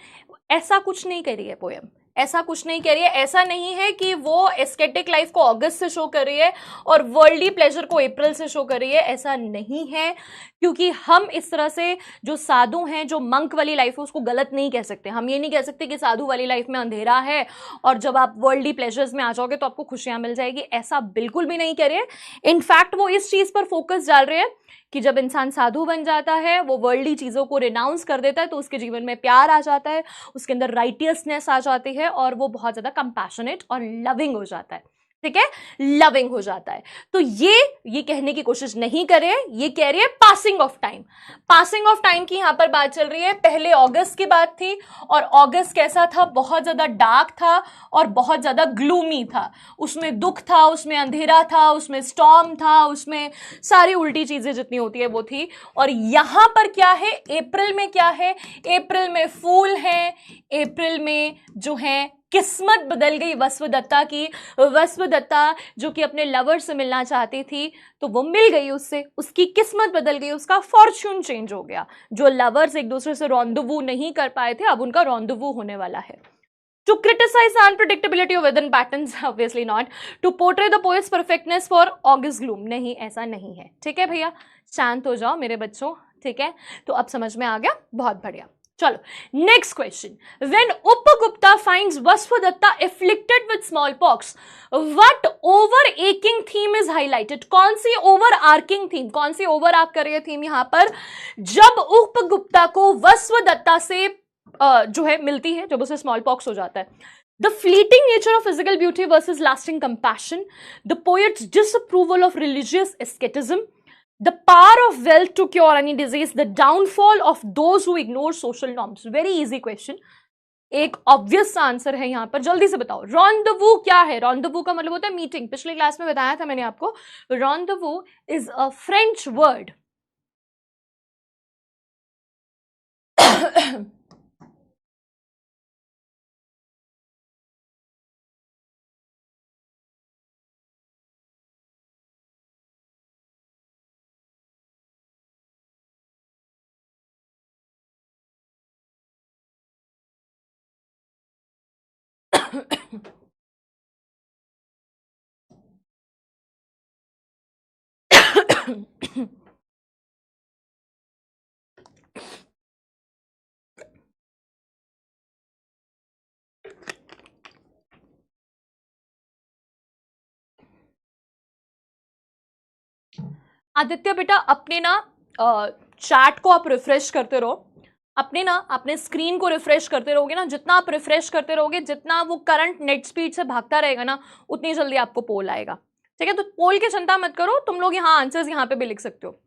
ऐसा कुछ नहीं कह रही है पोयम, ऐसा कुछ नहीं कह रही है। ऐसा नहीं है कि वो एस्केटिक लाइफ को अगस्त से शो कर रही है और वर्ल्डली प्लेजर को अप्रैल से शो कर रही है, ऐसा नहीं है। क्योंकि हम इस तरह से जो साधु हैं, जो मंक वाली लाइफ है, उसको गलत नहीं कह सकते। हम ये नहीं कह सकते कि साधु वाली लाइफ में अंधेरा है और जब आप वर्ल्डली प्लेजर्स में आ जाओगे तो आपको खुशियां मिल जाएगी, ऐसा बिल्कुल भी नहीं कह रहे हैं। इनफैक्ट वो इस चीज पर फोकस डाल रहे हैं कि जब इंसान साधु बन जाता है, वो वर्ल्डली चीजों को रिनाउंस कर देता है, तो उसके जीवन में प्यार आ जाता है, उसके अंदर राइटियसनेस आ जाती है और वो बहुत ज्यादा कंपैशनेट और लविंग हो जाता है, ठीक है, लविंग हो जाता है। तो ये कहने की कोशिश नहीं करे, ये कह रही है passing of time. Passing of time की यहां पर बात चल रही है। पहले अगस्त की बात थी और अगस्त कैसा था? बहुत ज्यादा डार्क था और बहुत ज्यादा ग्लूमी था। उसमें दुख था, उसमें अंधेरा था, उसमें स्टॉर्म था, उसमें सारी उल्टी चीजें जितनी होती है वो थी। और यहां पर क्या है? अप्रैल में क्या है? अप्रैल में फूल है, अप्रैल में जो है किस्मत बदल गई वस्वदत्ता की। वस्वदत्ता जो कि अपने लवर से मिलना चाहती थी तो वो मिल गई उससे, उसकी किस्मत बदल गई, उसका फॉर्च्यून चेंज हो गया। जो लवर्स एक दूसरे से रॉन्डवू नहीं कर पाए थे, अब उनका रॉन्डवू होने वाला है। To criticize the unpredictability of weather patterns, obviously not. To portray the poet's perfectness for August gloom, नहीं, ऐसा नहीं है, ठीक है भैया, शांत हो जाओ मेरे बच्चों, ठीक है। तो अब समझ में आ गया, बहुत बढ़िया। चलो next question. When Upagupta finds Vaswadatta afflicted with smallpox, what overarching theme is highlighted? कौन सी overarching theme, कौन सी overarch कर रही है थीम यहां पर? जब उपगुप्ता को वस्वदत्ता से जो है मिलती है, जब उसे स्मॉल पॉक्स हो जाता है। The fleeting nature of physical beauty versus lasting compassion, the poet's disapproval of religious asceticism, the power of wealth to cure any disease, the downfall of those who ignore social norms. Very easy question, एक ऑब्वियस आंसर है यहां पर, जल्दी से बताओ। रॉन्डवू क्या है? रॉन्डवू का मतलब होता है मीटिंग। पिछले क्लास में बताया था मैंने आपको, rendezvous is a French word. Aditya बेटा अपने ना चैट को आप रिफ्रेश करते रहो। अपने स्क्रीन को रिफ्रेश करते रहोगे ना, जितना आप रिफ्रेश करते रहोगे, जितना वो करंट नेट स्पीड से भागता रहेगा ना, उतनी जल्दी आपको पोल आएगा। ठीक है, तो पोल की चिंता मत करो, तुम लोग यहाँ आंसर्स यहाँ पे भी लिख सकते हो।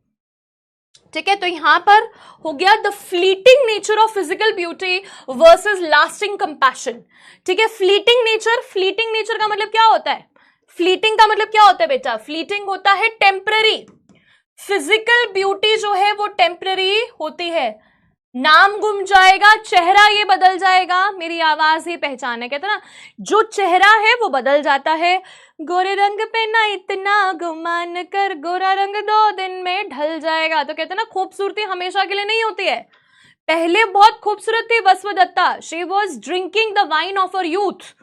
ठीक है, तो यहां पर हो गया the fleeting nature of physical beauty versus lasting compassion. ठीक है, फ्लीटिंग नेचर का मतलब क्या होता है? फ्लीटिंग का मतलब क्या होता है बेटा? फ्लीटिंग होता है टेम्पररी। फिजिकल ब्यूटी जो है वो टेम्पररी होती है। नाम गुम जाएगा, चेहरा ये बदल जाएगा, मेरी आवाज ही पहचान है। कहते ना, जो चेहरा है वो बदल जाता है। गोरे रंग पे ना इतना गुमान कर, गोरा रंग 2 दिन में ढल जाएगा। तो कहते ना, खूबसूरती हमेशा के लिए नहीं होती है। पहले बहुत खूबसूरत थी Vasudatta, she was drinking the wine of her youth,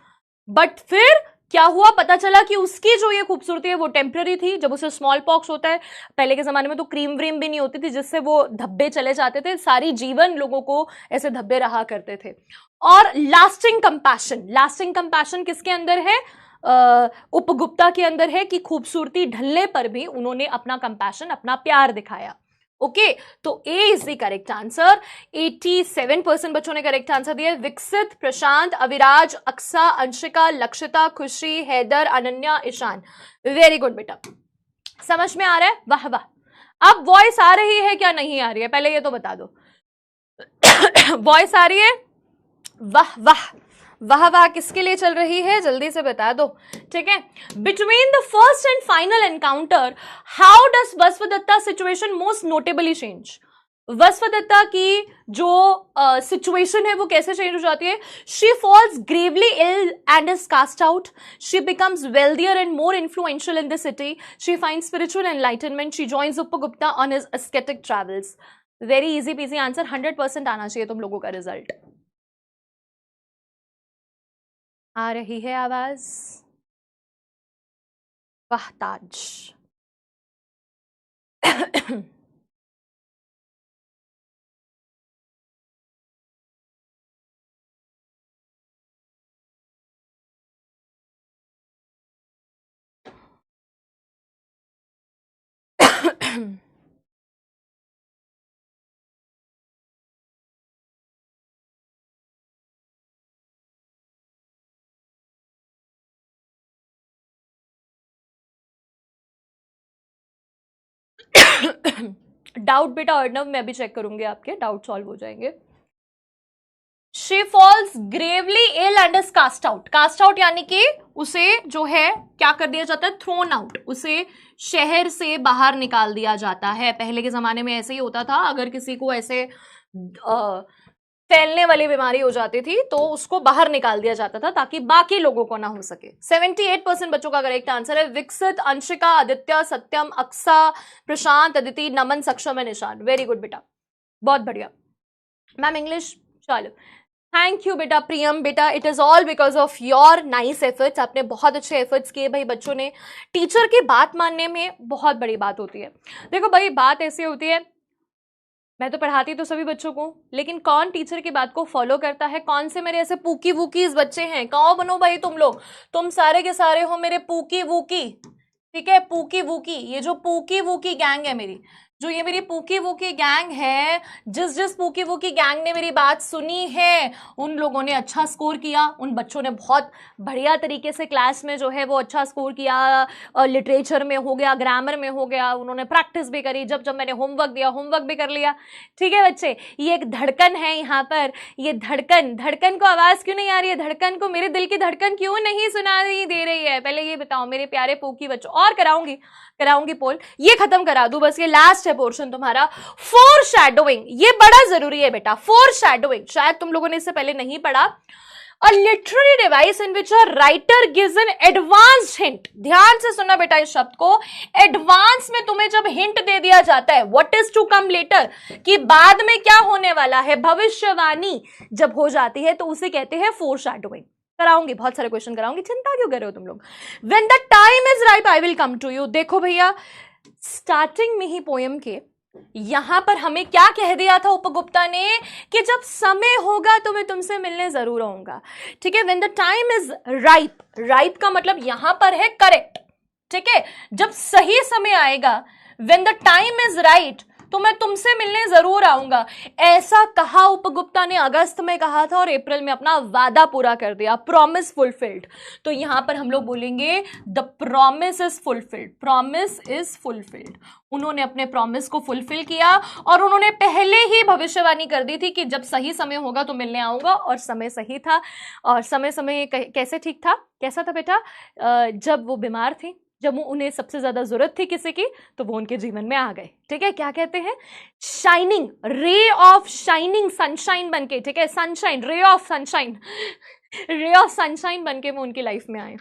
but फिर क्या हुआ? पता चला कि उसकी जो ये खूबसूरती है वो टेम्पररी थी। जब उसे स्मॉल पॉक्स होता है, पहले के जमाने में तो क्रीम व्रीम भी नहीं होती थी जिससे वो धब्बे चले जाते थे, सारी जीवन लोगों को ऐसे धब्बे रहा करते थे। और लास्टिंग कंपैशन किसके अंदर है? उपगुप्ता के अंदर है, कि खूबसूरती ढलने पर भी उन्होंने अपना कंपैशन, अपना प्यार दिखाया। ओके, तो ए इज द करेक्ट आंसर। 87% बच्चों ने करेक्ट आंसर दिया। विकसित, प्रशांत, अविराज, अक्सा, अंशिका, लक्षिता, खुशी, हैदर, अनन्या, ईशान, वेरी गुड बेटा, समझ में आ रहा है? वाह वाह। अब वॉइस आ रही है क्या नहीं आ रही है, पहले ये तो बता दो। वॉइस आ रही है? वाह वाह वाह वाह, किसके लिए चल रही है जल्दी से बता दो। ठीक है, between the first and final encounter how does Vasudatta situation most notably change? Vasudatta की जो सिचुएशन है वो कैसे चेंज हो जाती है? She falls gravely ill and is cast out, she becomes wealthier and more influential in the city, she find spiritual enlightenment, she joins Upagupta on his ascetic travels. Very easy PG answer, 100% आना चाहिए तुम लोगों का रिजल्ट। आ रही है आवाज? वाह ताज। डाउट बेटा अर्णव, मैं भी चेक करूंगी, आपके डाउट सॉल्व हो जाएंगे। She falls gravely ill and is cast out. Cast out यानी कि उसे जो है क्या कर दिया जाता है? थ्रोन आउट, उसे शहर से बाहर निकाल दिया जाता है। पहले के जमाने में ऐसे ही होता था, अगर किसी को ऐसे फैलने वाली बीमारी हो जाती थी तो उसको बाहर निकाल दिया जाता था ताकि बाकी लोगों को ना हो सके। 78% बच्चों का करेक्ट आंसर है। विकसित, अंशिका, आदित्य, सत्यम, अक्सा, प्रशांत, अदिति, नमन, सक्षम, निशान, वेरी गुड बेटा, बहुत बढ़िया। मैम इंग्लिश, चलो थैंक यू बेटा। प्रियम बेटा, it is all because of your nice efforts. आपने बहुत अच्छे एफर्ट्स किए भाई। बच्चों ने टीचर की बात मानने में बहुत बड़ी बात होती है। देखो भाई, बात ऐसी होती है, मैं तो पढ़ाती तो सभी बच्चों को, लेकिन कौन टीचर की बात को फॉलो करता है? कौन से मेरे ऐसे पूकी वूकीज बच्चे हैं? कौन बनो भाई तुम लोग, तुम सारे के सारे हो मेरे पूकी वूकी। ठीक है, पूकी वूकी, ये जो पूकी वूकी गैंग है मेरी, जो ये मेरी पूकी वूकी गैंग है, जिस पूकी वूकी गैंग ने मेरी बात सुनी है उन लोगों ने अच्छा स्कोर किया। उन बच्चों ने बहुत बढ़िया तरीके से क्लास में जो है वो अच्छा स्कोर किया। लिटरेचर में हो गया, ग्रामर में हो गया, उन्होंने प्रैक्टिस भी करी। जब जब मैंने होमवर्क दिया, होमवर्क भी कर लिया। ठीक है बच्चे, ये एक धड़कन है यहाँ पर, ये धड़कन को आवाज क्यों नहीं आ रही है? धड़कन को, मेरे दिल की धड़कन क्यों नहीं सुनाई दे रही है? पहले ये बताओ मेरे प्यारे पूकी बच्चों। और कराऊंगी पोल, ये खत्म करा दूं बस, ये लास्ट है पोर्शन तुम्हारा। फोरशैडोइंग, ये बड़ा जरूरी है बेटा। फोरशैडोइंग शायद तुम लोगों ने इससे पहले नहीं पढ़ा। A literary device in which a writer gives an advanced hint। ध्यान से सुनना बेटा इस शब्द को। एडवांस में तुम्हें जब हिंट दे दिया जाता है, what is to come later, कि बाद में क्या होने वाला है, भविष्यवाणी जब हो जाती है तो उसे कहते हैं फोरशैडोइंग। कराऊंगी, बहुत सारे क्वेश्चन कराऊंगी, चिंता क्यों कर रहे हो तुम लोग। When the time is ripe I will come to you। देखो भैया, स्टार्टिंग में ही पोयम के यहां पर हमें क्या कह दिया था उपगुप्ता ने, कि जब समय होगा तो मैं तुमसे मिलने जरूर आऊंगा। ठीक है, when the time is ripe, ripe का मतलब यहां पर है करेक्ट। ठीक है, जब सही समय आएगा, when the time is right, तो मैं तुमसे मिलने जरूर आऊंगा। ऐसा कहा उपगुप्ता ने, अगस्त में कहा था और अप्रैल में अपना वादा पूरा कर दिया, प्रॉमिस फुलफिल्ड। तो यहां पर हम लोग बोलेंगे the promise is fulfilled, promise is fulfilled. उन्होंने अपने प्रॉमिस को फुलफिल किया और उन्होंने पहले ही भविष्यवाणी कर दी थी कि जब सही समय होगा तो मिलने आऊंगा, और समय सही था। और समय कैसे ठीक था, कैसा था बेटा? जब वो बीमार थी, जब उन्हें सबसे ज्यादा जरूरत थी किसी की, तो वो उनके जीवन में आ गए। ठीक है, क्या कहते हैं? Shining, ray of shining sunshine बनके, ठीक है, sunshine, ray of sunshine, ray of sunshine बनके वो उनकी लाइफ में आए।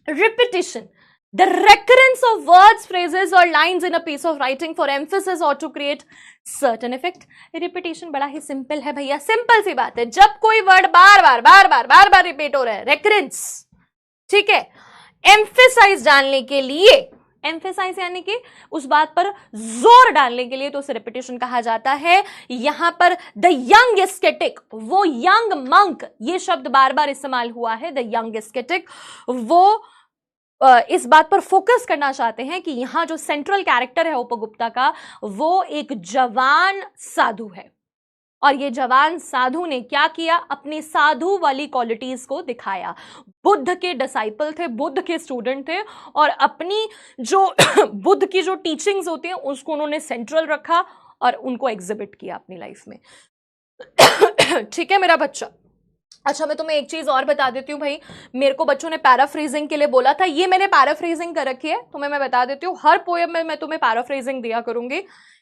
Repetition, the recurrence of words, phrases or lines in a piece of writing for emphasis or to create certain effect। Repetition बड़ा ही सिंपल है भैया, सिंपल सी बात है। जब कोई वर्ड बार बार रिपीट हो रहा है, रेकरेंस, ठीक है, एम्फेसाइज डालने के लिए, एम्फेसाइज यानी कि उस बात पर जोर डालने के लिए, तो उसे रिपीटेशन कहा जाता है। यहां पर द यंग एस्केटिक, वो यंग मंक, ये शब्द बार बार इस्तेमाल हुआ है, द यंग एस्केटिक, वो इस बात पर फोकस करना चाहते हैं कि यहां जो सेंट्रल कैरेक्टर है उपगुप्ता का, वो एक जवान साधु है। और ये जवान साधु ने क्या किया? अपनी साधु वाली क्वालिटीज को दिखाया। बुद्ध के डिसाइपल थे, बुद्ध के स्टूडेंट थे, और अपनी जो बुद्ध की जो टीचिंग्स होती हैं उसको उन्होंने सेंट्रल रखा और उनको एग्जिबिट किया अपनी लाइफ में। ठीक है मेरा बच्चा। अच्छा, मैं तुम्हें एक चीज और बता देती हूँ भाई, मेरे को बच्चों ने पैराफ्रेजिंग के लिए बोला था, ये मैंने पैराफ्रेजिंग कर रखी है, तुम्हें मैं बता देती हूँ। हर पोएम में मैं तुम्हें पैराफ्रेजिंग दिया करूंगी,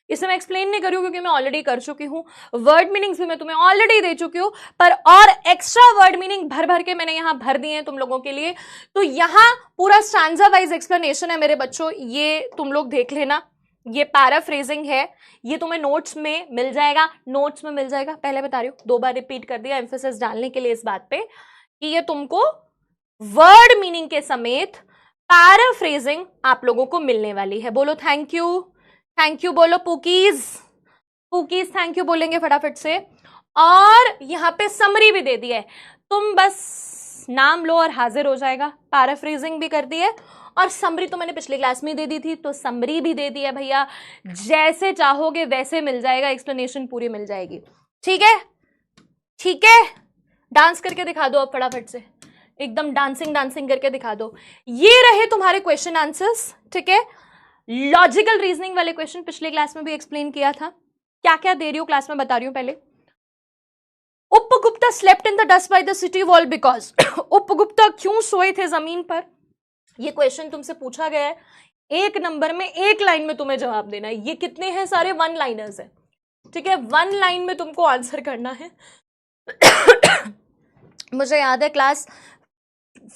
इसे मैं एक्सप्लेन नहीं करूँ क्योंकि मैं ऑलरेडी कर चुकी हूँ। वर्ड मीनिंग्स भी मैं तुम्हें ऑलरेडी दे चुकी हूँ, पर और एक्स्ट्रा वर्ड मीनिंग भर भर के मैंने यहाँ भर दिए हैं तुम लोगों के लिए। तो यहाँ पूरा स्टैंजा वाइज एक्सप्लेनेशन है मेरे बच्चों, ये तुम लोग देख लेना। ये पैराफ्रेजिंग है, ये तुम्हें नोट्स में मिल जाएगा, नोट्स में मिल जाएगा। पहले बता रही हूँ, 2 बार रिपीट कर दिया एम्फेसिस डालने के लिए इस बात पे कि ये तुमको वर्ड मीनिंग के समेत पैराफ्रेजिंग आप लोगों को मिलने वाली है। बोलो थैंक यू, थैंक यू बोलो पुकीज, पुकीज थैंक यू बोलेंगे फटाफट से। और यहां पे समरी भी दे दी है, तुम बस नाम लो और हाजिर हो जाएगा। पैराफ्रेजिंग भी कर दी है और समरी तो मैंने पिछली क्लास में दे दी थी, तो समरी भी दे दी है भैया। जैसे चाहोगे वैसे मिल जाएगा, एक्सप्लेनेशन पूरी मिल जाएगी। ठीक है, ठीक है, डांस करके दिखा दो अब फटाफट से, एकदम डांसिंग करके दिखा दो। ये रहे तुम्हारे क्वेश्चन आंसर्स। ठीक है, लॉजिकल रीजनिंग वाले क्वेश्चन पिछले क्लास में भी एक्सप्लेन किया था। क्या क्या दे रही हूं क्लास में बता रही हूं। पहले, Upagupta slept in the dust by the city wall because, Upagupta क्यों सोए थे जमीन पर? ये क्वेश्चन तुमसे पूछा गया है, 1 नंबर में 1 लाइन में तुम्हें जवाब देना है। ये कितने हैं? सारे 1 लाइनर्स है। ठीक है, 1 लाइन में तुमको आंसर करना है। मुझे याद है क्लास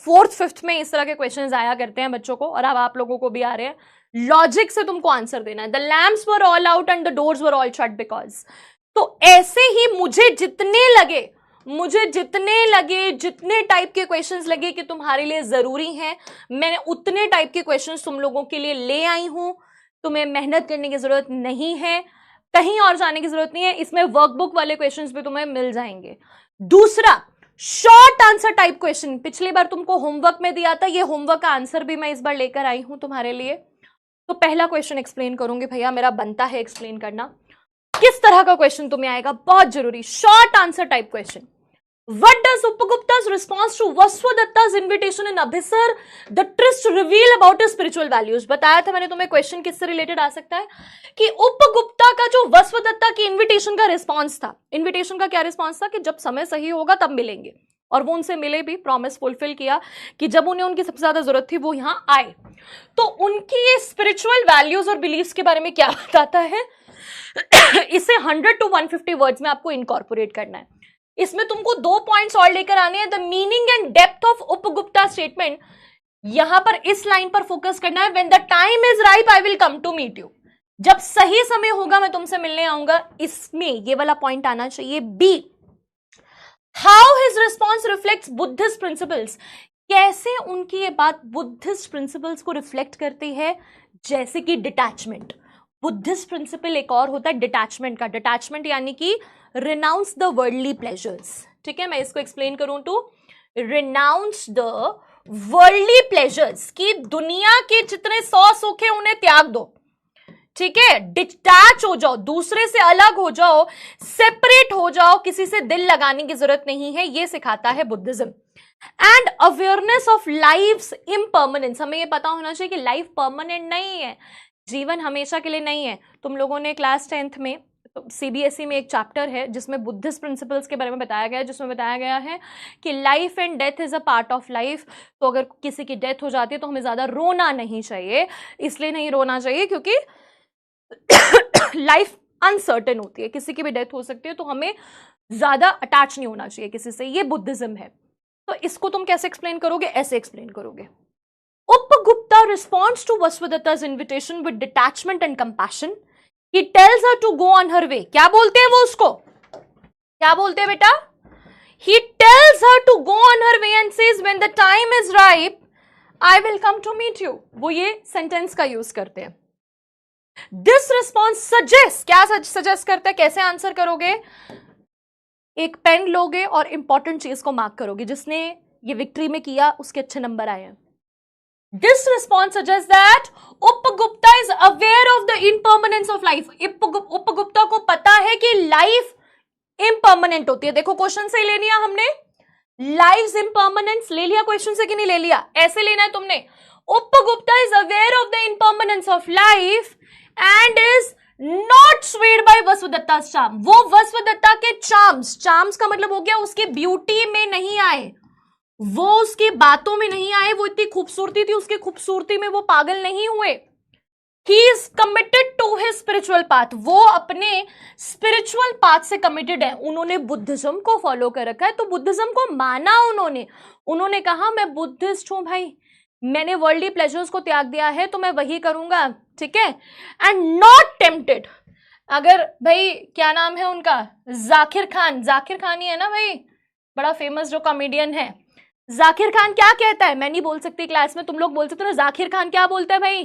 4th 5th में इस तरह के क्वेश्चंस आया करते हैं बच्चों को, और अब आप लोगों को भी आ रहे हैं। लॉजिक से तुमको आंसर देना है। The lamps were all out and the doors were all shut because. तो ऐसे ही मुझे जितने लगे, जितने टाइप के क्वेश्चंस लगे कि तुम्हारे लिए जरूरी हैं, मैंने उतने टाइप के क्वेश्चंस तुम लोगों के लिए ले आई हूं। तुम्हें मेहनत करने की जरूरत नहीं है, कहीं और जाने की जरूरत नहीं है। इसमें वर्कबुक वाले क्वेश्चंस भी तुम्हें मिल जाएंगे। दूसरा, शॉर्ट आंसर टाइप क्वेश्चन पिछली बार तुमको होमवर्क में दिया था, ये होमवर्क का आंसर भी मैं इस बार लेकर आई हूं तुम्हारे लिए। तो पहला क्वेश्चन एक्सप्लेन करूंगी भैया, मेरा बनता है एक्सप्लेन करना। किस तरह का क्वेश्चन तुम्हें आएगा? बहुत जरूरी, short answer type question. What does Upagupta's response to Vaswadatta's invitation in Abhisar the tryst reveal about his spiritual values? बताया था मैंने तुम्हें क्वेश्चन किससे रिलेटेड आ सकता है कि उपगुप्ता का जो वसुदत्ता की इनविटेशन का रिस्पॉन्स था, इनविटेशन का क्या रिस्पॉन्स था कि जब समय सही होगा तब मिलेंगे, और वो उनसे मिले भी, प्रॉमिस फुलफिल किया कि जब उन्हें उनकी सबसे ज्यादा जरूरत थी वो यहां आए। तो उनकी ये स्पिरिचुअल वैल्यूज और बिलीव्स के बारे में क्या बताता है, इसे 100 to 150 वर्ड्स में आपको इनकॉर्पोरेट करना है। इसमें तुमको 2 पॉइंट्स और लेकर आने हैं। The meaning and depth of Upagupta statement, यहां पर इस लाइन पर फोकस करना है। When the time is ripe I will come to meet you, जब सही समय होगा मैं तुमसे मिलने आऊंगा। इसमें ये वाला पॉइंट आना चाहिए। B, how his response reflects Buddhist principles, कैसे उनकी ये बात बुद्धिस्ट प्रिंसिपल्स को रिफ्लेक्ट करती है, जैसे कि डिटैचमेंट। बुद्धिस्ट प्रिंसिपल एक और होता है डिटैचमेंट का। डिटैचमेंट यानी कि रिनाउंस द वर्ल्डली प्लेजर्स। ठीक है, मैं इसको एक्सप्लेन करूं तो रिनाउंस द वर्ल्डली प्लेजर्स, कि दुनिया के जितने 100 सुख है उन्हें त्याग दो। ठीक है, डिटैच हो जाओ, दूसरे से अलग हो जाओ, सेपरेट हो जाओ, किसी से दिल लगाने की जरूरत नहीं है, ये सिखाता है Buddhism. And awareness of life's impermanence, हमें ये पता होना चाहिए कि लाइफ परमानेंट नहीं है, जीवन हमेशा के लिए नहीं है। तुम लोगों ने क्लास 10th में सीबीएसई में एक चैप्टर है जिसमें बुद्धिस्ट प्रिंसिपल्स के बारे में बताया गया है, जिसमें बताया गया है कि life and death is a part of life. तो अगर किसी की डेथ हो जाती है तो हमें ज्यादा रोना नहीं चाहिए। इसलिए नहीं रोना चाहिए क्योंकि लाइफ अनसर्टेन होती है, किसी की भी डेथ हो सकती है, तो हमें ज्यादा अटैच नहीं होना चाहिए किसी से। ये बुद्धिज्म है। तो इसको तुम कैसे एक्सप्लेन करोगे? ऐसे एक्सप्लेन करोगे, Upagupta responds to Vasudatta's invitation with detachment and compassion. He tells her to go on her way. क्या बोलते हैं वो उसको? क्या बोलते हैं बेटा? He tells her to go on her way and says, when the time is ripe, I will come to meet you. वो ये सेंटेंस का यूज करते हैं। This response suggests, क्या सजेस्ट करता है? कैसे आंसर करोगे? एक पेन लोगे और इंपॉर्टेंट चीज को मार्क करोगे, जिसने ये विक्ट्री में किया उसके अच्छे नंबर आए हैं। This response suggests that उपगुप्ता is aware of the impermanence of life. उपगुप्ता को पता है कि लाइफ इम्पर्मानेंट होती है। देखो क्वेश्चन से ले लिया हमने, लाइफ इम्पर्मानेंस ले लिया क्वेश्चन से कि नहीं ले लिया? ऐसे लेना है तुमने। उपगुप्ता is aware of the impermanence of life and is not swayed by वसुदत्ता's charm. वो वसुदत्ता के चार्म्स का मतलब हो गया उसकी ब्यूटी में नहीं आए, वो उसकी बातों में नहीं आए, वो इतनी खूबसूरती थी, उसकी खूबसूरती में वो पागल नहीं हुए। He is committed to his spiritual path. वो अपने स्पिरिचुअल पाथ से कमिटेड है। उन्होंने बुद्धिज्म को फॉलो कर रखा है, तो बुद्धिज्म को माना उन्होंने कहा मैं बुद्धिस्ट हूं भाई, मैंने वर्ल्डली प्लेजर्स को त्याग दिया है, तो मैं वही करूंगा, ठीक है। And not tempted. अगर भाई क्या नाम है उनका, जाकिर खान ही है ना भाई, बड़ा फेमस जो कॉमेडियन है। जाकिर खान क्या कहता है? मैं नहीं बोल सकती क्लास में, तुम लोग बोल सकते हो ना। जाकिर खान क्या बोलता है भाई?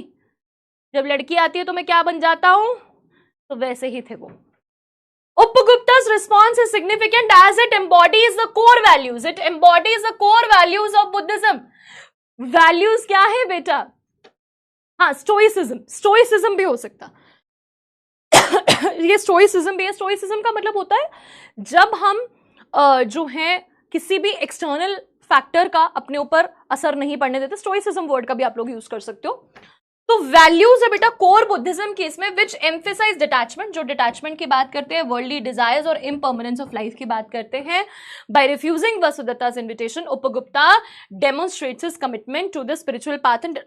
जब लड़की आती है तो मैं क्या बन जाता हूं, तो वैसे ही थे वो। Upagupta's response is significant as it embodies the core values. It embodies the core values of Buddhism. Values क्या है बेटा? हाँ, स्टोइसिज्म भी हो सकता। ये स्टोइसिज्म भी है। स्टोइसिज्म का मतलब होता है जब हम जो है किसी भी एक्सटर्नल फैक्टर का अपने ऊपर असर नहीं पड़ने देते। स्टोइसिज्म वर्ड का भी आप लोग यूज कर सकते हो। तो वैल्यूज है बेटा कोर बुद्धिज्म के, इसमें विच एम्फेसाइज डिटैचमेंट, जो डिटैचमेंट की बात करते हैं, वर्ल्डली डिजायर्स और इम्पर्मानेंस ऑफ लाइफ की बात करते हैं। By refusing Vasudatta's invitation, Upagupta demonstrates his commitment to the spiritual path and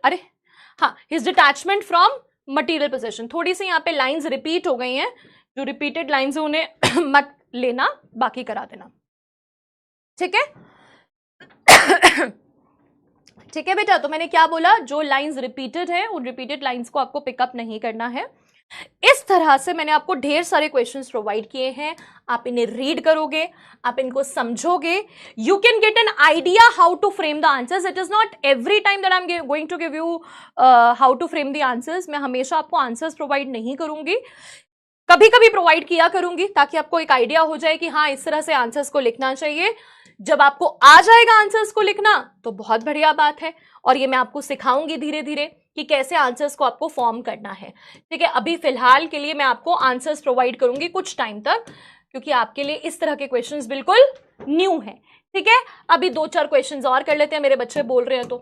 his detachment from material possession. थोड़ी सी यहाँ पे लाइन्स रिपीट हो गई हैं, जो रिपीटेड लाइन्स है उन्हें मत लेना, बाकी करा देना, ठीक है। ठीक है बेटा, तो मैंने क्या बोला, जो लाइंस रिपीटेड है उन रिपीटेड लाइंस को आपको पिकअप नहीं करना है। इस तरह से मैंने आपको ढेर सारे क्वेश्चंस प्रोवाइड किए हैं, आप इन्हें रीड करोगे, आप इनको समझोगे, you can get an idea how to frame the answers. It is not every time that I am going to give you how to frame the answers. मैं हमेशा आपको आंसर्स प्रोवाइड नहीं करूंगी, कभी कभी प्रोवाइड किया करूंगी, ताकि आपको एक आइडिया हो जाए कि हाँ इस तरह से आंसर्स को लिखना चाहिए। जब आपको आ जाएगा आंसर्स को लिखना तो बहुत बढ़िया बात है, और ये मैं आपको सिखाऊंगी धीरे धीरे कि कैसे आंसर्स को आपको फॉर्म करना है, ठीक है। अभी फिलहाल के लिए मैं आपको आंसर्स प्रोवाइड करूंगी कुछ टाइम तक, क्योंकि आपके लिए इस तरह के क्वेश्चंस बिल्कुल न्यू है, ठीक है। अभी 2-4 क्वेश्चंस और कर लेते हैं, मेरे बच्चे बोल रहे हैं तो।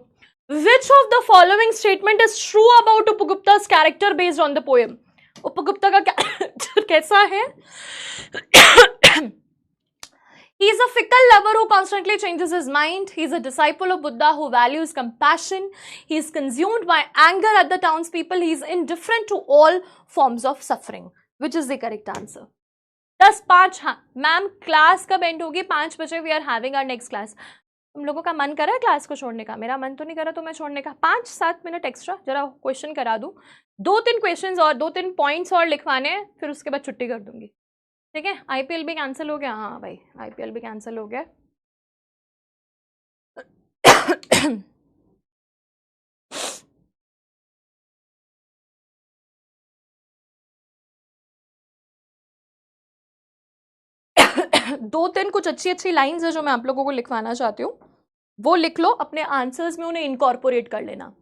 Which of the following statement is true about Upagupta's character based on the poem? Upagupta का कैरेक्टर कैसा है? He is a fickle lover who constantly changes his mind. He is a disciple of Buddha who values compassion. He is consumed by anger at the townspeople. He is indifferent to all forms of suffering. Which is the correct answer? 10-5। हाँ मैम, क्लास कब एंड होगी? 5 बजे। We are having our next class. तुम लोगों का मन करा है क्लास को छोड़ने का? मेरा मन तो नहीं करा तुम्हें छोड़ने का। 5-7 मिनट एक्स्ट्रा जरा क्वेश्चन करा दूं, 2-3 क्वेश्चन और 2-3 पॉइंट्स और लिखवाने हैं, फिर उसके बाद छुट्टी कर दूंगी, ठीक है। आईपीएल भी कैंसिल हो गया? हाँ भाई, आईपीएल भी कैंसिल हो गया। दो तीन कुछ अच्छी अच्छी लाइंस है जो मैं आप लोगों को लिखवाना चाहती हूँ, वो लिख लो, अपने आंसर्स में उन्हें इनकॉर्पोरेट कर लेना।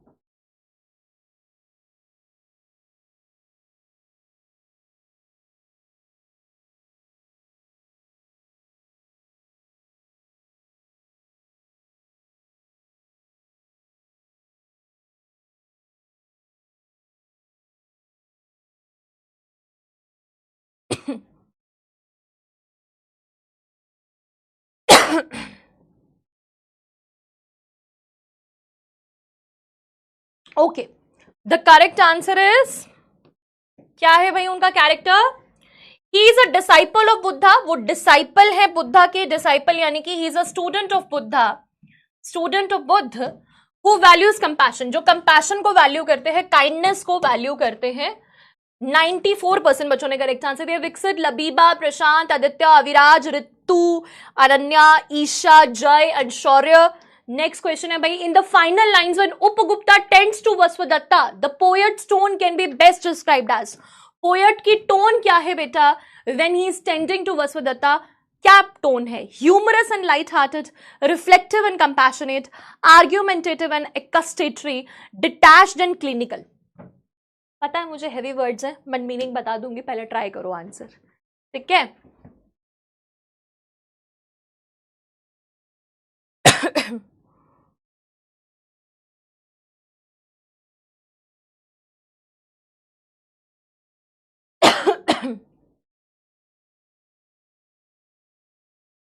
Okay, the correct answer is, क्या है भाई उनका character? He is a disciple of Buddha, वो डिसाइपल है बुद्धा के, डिसाइपल यानी कि he is a student of Buddha, student of Buddha, who values compassion, जो कंपैशन को वैल्यू करते हैं, काइंडनेस को वैल्यू करते हैं। 94% बच्चों ने करेक्ट आंसर दिया। विकसित, लबीबा, प्रशांत, आदित्य, अविराज, ऋतु, अरण्या, ईशा, जय एंड शौर्य। नेक्स्ट क्वेश्चन है भाई, in the final lines when Upagupta tends to Vasudatta the poet's tone can be best described as. Poet की टोन क्या है बेटा when he is tending to Vasudatta? क्या टोन है? Humorous and light hearted, reflective and compassionate, argumentative and exhortatory, detached and clinical. पता है मुझे हेवी वर्ड्स हैं, बट मीनिंग बता दूंगी, पहले ट्राई करो आंसर, ठीक है?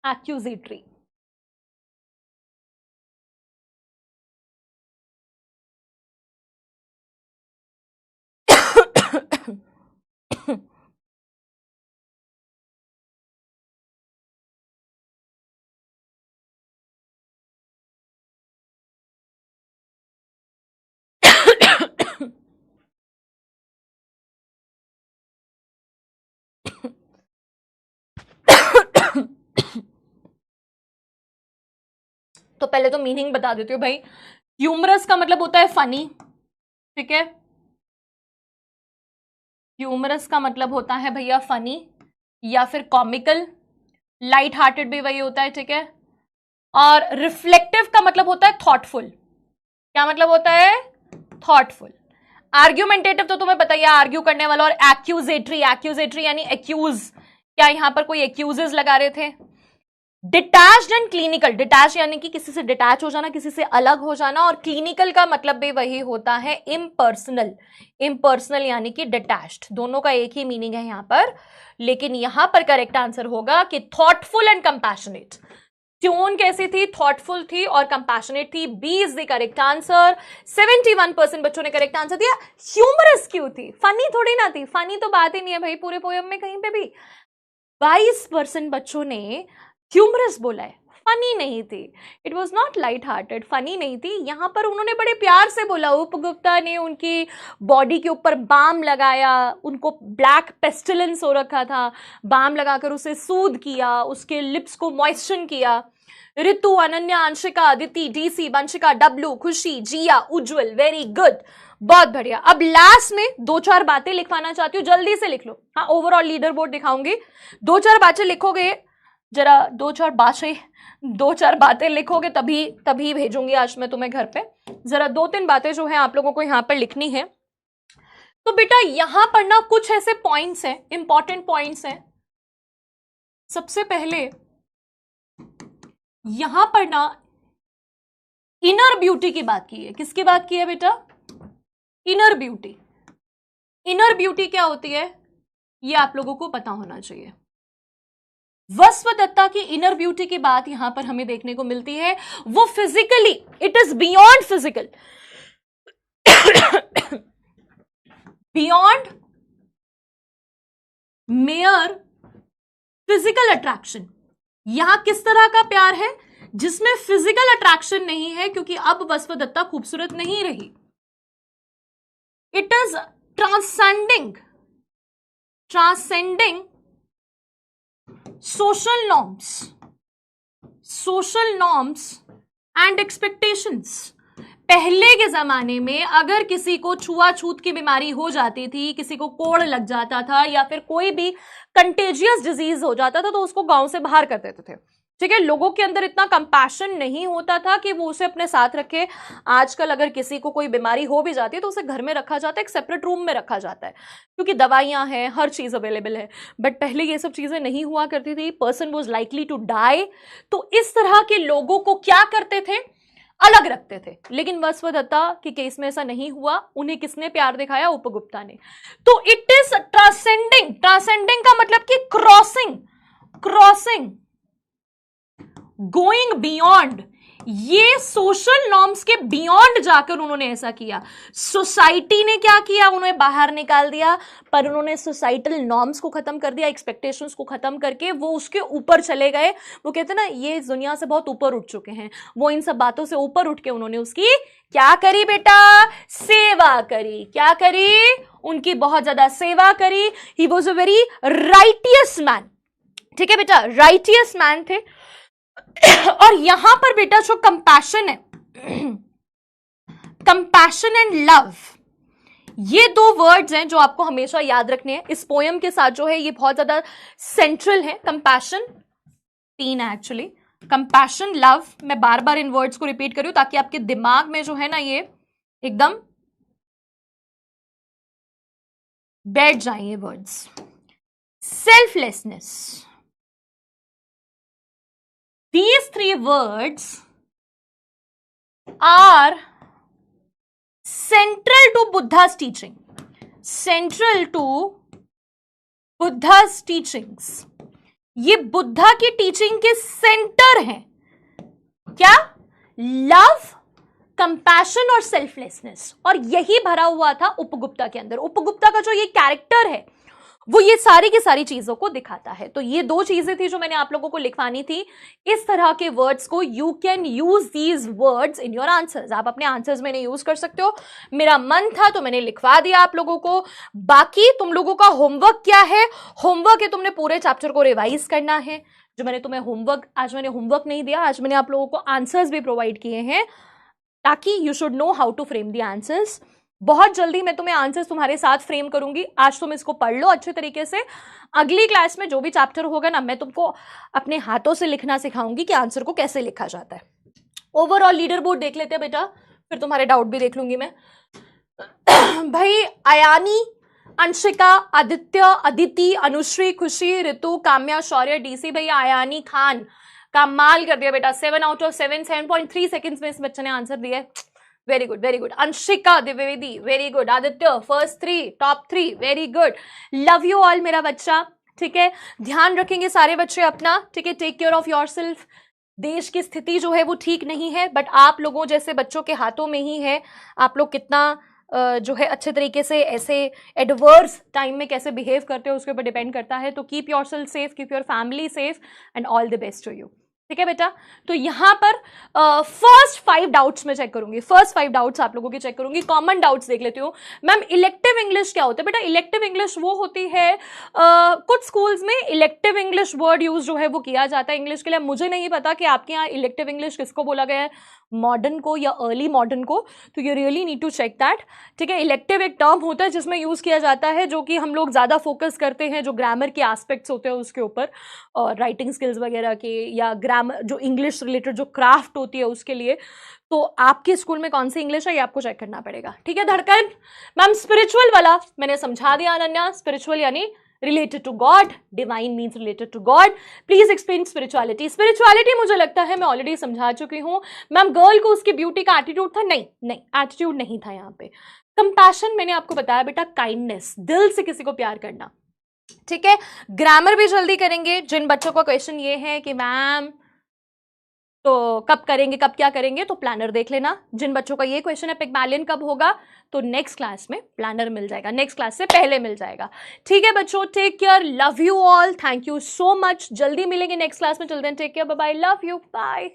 accusatory. तो पहले तो मीनिंग बता देती हूँ भाई। ह्यूमरस का मतलब होता है फनी, ठीक है? ह्यूमरस का मतलब होता है भैया फनी या फिर कॉमिकल। लाइट हार्टेड भी वही होता है, ठीक है? और रिफ्लेक्टिव का मतलब होता है थॉटफुल। क्या मतलब होता है? थॉटफुल। आर्ग्यूमेंटेटिव तो तुम्हें पता ही है, आर्ग्यू करने वाला। और एक्यूजेटरी, एक्यूजेटरी यानी एक्यूज, क्या यहां पर कोई एक्यूजेस लगा रहे थे? डिटैच्ड एंड क्लिनिकल, डिटैच यानी कि किसी से डिटैच हो जाना, किसी से अलग हो जाना। और क्लिनिकल का मतलब भी वही होता है, इम्पर्सनल। इम्पर्सनल यानी कि डिटैच्ड, दोनों का एक ही मीनिंग है यहां पर। लेकिन यहां पर करेक्ट आंसर होगा कि थॉटफुल एंड कंपैशनेट। ट्यून कैसी थी? थॉटफुल थी और कंपैशनेट थी। B is the correct answer. 71% बच्चों ने करेक्ट आंसर दिया। ह्यूमरस क्यों थी? फनी थोड़ी ना थी, फनी तो बात ही नहीं है भाई पूरे पोयम में कहीं पे भी। 22% बच्चों ने ह्यूमरस बोला है, फनी नहीं थी। It was not light hearted, funny नहीं थी। यहां पर उन्होंने बड़े प्यार से बोला। उपगुप्ता ने उनकी बॉडी के ऊपर बाम लगाया, उनको ब्लैक पेस्टिलेंस हो रखा था, बाम लगाकर उसे सूद किया, उसके लिप्स को मॉइस्चर किया। ऋतु, अनन्या, अंशिका, अदिति, डीसी, वंशिका, डब्लू, खुशी, जिया, उज्जवल, वेरी गुड, बहुत बढ़िया। अब लास्ट में 2-4 बातें लिखवाना चाहती हूँ, जल्दी से लिख लो। हाँ, ओवरऑल लीडर बोर्ड दिखाऊंगी, 2-4 बातें लिखोगे जरा, 2-4 बातें लिखोगे तभी भेजूंगी आज मैं तुम्हें घर पे। जरा 2-3 बातें जो है आप लोगों को यहां पर लिखनी है। तो बेटा यहां पर ना कुछ ऐसे पॉइंट्स हैं, इंपॉर्टेंट पॉइंट्स हैं। सबसे पहले यहां पर ना इनर ब्यूटी की बात की है। किसकी बात की है बेटा? Inner beauty. इनर ब्यूटी क्या होती है ये आप लोगों को पता होना चाहिए। वसुदत्ता की इनर ब्यूटी की बात यहां पर हमें देखने को मिलती है। वो physically, it is beyond physical, beyond mayor physical attraction. यहां किस तरह का प्यार है? जिसमें फिजिकल अट्रैक्शन नहीं है, क्योंकि अब वसुदत्ता खूबसूरत नहीं रही। It is transcending social norms and expectations। पहले के जमाने में अगर किसी को छुआछूत की बीमारी हो जाती थी, किसी को कोढ़ लग जाता था या फिर कोई भी कंटेजियस डिजीज हो जाता था, तो उसको गांव से बाहर कर देते थे, ठीक है? लोगों के अंदर इतना कंपैशन नहीं होता था कि वो उसे अपने साथ रखे। आजकल अगर किसी को कोई बीमारी हो भी जाती है तो उसे घर में रखा जाता है, एक सेपरेट रूम में रखा जाता है, क्योंकि दवाइयां हैं, हर चीज अवेलेबल है। बट पहले ये सब चीजें नहीं हुआ करती थी। Person was likely to die. तो इस तरह के लोगों को क्या करते थे? अलग रखते थे। लेकिन वसुदत्ता के केस में ऐसा नहीं हुआ। उन्हें किसने प्यार दिखाया? उपगुप्ता ने। तो इट इज ट्रांसेंडिंग। ट्रांसेंडिंग का मतलब कि क्रॉसिंग गोइंग बियॉन्ड, ये सोशल नॉर्म्स के बियॉन्ड जाकर उन्होंने ऐसा किया। सोसाइटी ने क्या किया, उन्हें बाहर निकाल दिया, पर उन्होंने सोसाइटल नॉर्म्स को खत्म कर दिया, एक्सपेक्टेशंस को खत्म करके वो उसके ऊपर चले गए। वो कहते हैं ना, ये इस दुनिया से बहुत ऊपर उठ चुके हैं, वो इन सब बातों से ऊपर उठ के उन्होंने उसकी क्या करी बेटा, सेवा करी। क्या करी, उनकी बहुत ज्यादा सेवा करी। He was a very righteous man, ठीक है बेटा, राइटियस मैन थे। और यहां पर बेटा जो कंपैशन है, कंपैशन एंड लव, ये दो वर्ड्स हैं जो आपको हमेशा याद रखने हैं इस पोयम के साथ, जो है ये बहुत ज्यादा सेंट्रल है। कंपैशन, तीन है एक्चुअली, कंपैशन, लव। मैं बार बार इन वर्ड्स को रिपीट करूं ताकि आपके दिमाग में जो है ना ये एकदम बैठ जाए ये words. Selflessness, these three words are central to Buddha's teaching, central to Buddha's teachings। ये बुद्धा की टीचिंग के सेंटर हैं। क्या, लव, कंपैशन और सेल्फलेसनेस। और यही भरा हुआ था उपगुप्ता के अंदर। उपगुप्ता का जो ये कैरेक्टर है वो ये सारी की सारी चीजों को दिखाता है। तो ये दो चीजें थी जो मैंने आप लोगों को लिखवानी थी। इस तरह के वर्ड्स को you can use these words in your answers, आप अपने आंसर्स में यूज कर सकते हो। मेरा मन था तो मैंने लिखवा दिया आप लोगों को। बाकी तुम लोगों का होमवर्क क्या है, होमवर्क है तुमने पूरे चैप्टर को रिवाइज करना है। जो मैंने तुम्हें होमवर्क, आज मैंने होमवर्क नहीं दिया, आज मैंने आप लोगों को आंसर्स भी प्रोवाइड किए हैं ताकि you should know how to frame the answers. बहुत जल्दी मैं तुम्हें आंसर्स तुम्हारे साथ फ्रेम करूंगी। आज तुम इसको पढ़ लो अच्छे तरीके से। अगली क्लास में जो भी चैप्टर होगा ना, मैं तुमको अपने हाथों से लिखना सिखाऊंगी कि आंसर को कैसे लिखा जाता है। ओवरऑल लीडर बोर्ड देख लेते हैं बेटा, फिर तुम्हारे डाउट भी देख लूंगी मैं। भाई अयानी, अंशिका, आदित्य, अदिति, अनुश्री, खुशी, ऋतु, काम्या, शौर्य, डीसी, भैया अयानी खान, कमाल कर दिया बेटा। 7 out of 7, 7.3 सेकेंड्स में इस बच्चे ने आंसर दिया। Very good, very good. Anshika Dwivedi, very good. Aditya first 3, top 3, very good. Love you all मेरा बच्चा, ठीक है। ध्यान रखेंगे सारे बच्चे अपना, ठीक है। Take care of yourself. देश की स्थिति जो है वो ठीक नहीं है, बट आप लोगों जैसे बच्चों के हाथों में ही है। आप लोग कितना जो है अच्छे तरीके से ऐसे एडवर्स टाइम में कैसे बिहेव करते हो उसके ऊपर डिपेंड करता है। तो keep yourself safe, keep your family safe and all the best to you, ठीक है बेटा। तो यहां पर फर्स्ट 5 डाउट्स में चेक करूंगी, फर्स्ट 5 डाउट्स आप लोगों के चेक करूंगी। कॉमन डाउट्स देख लेती हूँ। मैम इलेक्टिव इंग्लिश क्या होता है बेटा? इलेक्टिव इंग्लिश वो होती है, कुछ स्कूल्स में इलेक्टिव इंग्लिश वर्ड यूज जो है वो किया जाता है इंग्लिश के लिए। मुझे नहीं पता कि आपके यहाँ इलेक्टिव इंग्लिश किसको बोला गया है, मॉडर्न को या अर्ली मॉडर्न को, तो you really need to check that, ठीक है। इलेक्टिव एक टर्म होता है जिसमें यूज किया जाता है, जो कि हम लोग ज्यादा फोकस करते हैं जो ग्रामर के एस्पेक्ट्स होते हैं उसके ऊपर, और राइटिंग स्किल्स वगैरह के, या ग्रामर जो इंग्लिश रिलेटेड जो क्राफ्ट होती है उसके लिए। तो आपके स्कूल में कौन सी इंग्लिश है ये आपको चेक करना पड़ेगा, ठीक है। धड़कन मैम स्पिरिचुअल वाला मैंने समझा दिया अनन्या। स्पिरिचुअल यानी related to God, divine means related to God. Please explain spirituality. Spirituality मुझे लगता है मैं ऑलरेडी समझा चुकी हूँ। मैम गर्ल को उसकी ब्यूटी का एटीट्यूड था, नहीं नहीं एटीट्यूड नहीं था यहाँ पे। कंपैशन मैंने आपको बताया बेटा, काइंडनेस, दिल से किसी को प्यार करना, ठीक है। ग्रामर भी जल्दी करेंगे। जिन बच्चों का क्वेश्चन ये है कि मैम तो कब करेंगे, कब क्या करेंगे, तो प्लानर देख लेना। जिन बच्चों का ये क्वेश्चन है पिग्मैलियन कब होगा, तो नेक्स्ट क्लास में प्लानर मिल जाएगा, नेक्स्ट क्लास से पहले मिल जाएगा, ठीक है बच्चों। Take care, love you all, thank you so much. जल्दी मिलेंगे नेक्स्ट क्लास में, चलते हैं, take care, bye bye, love you, bye.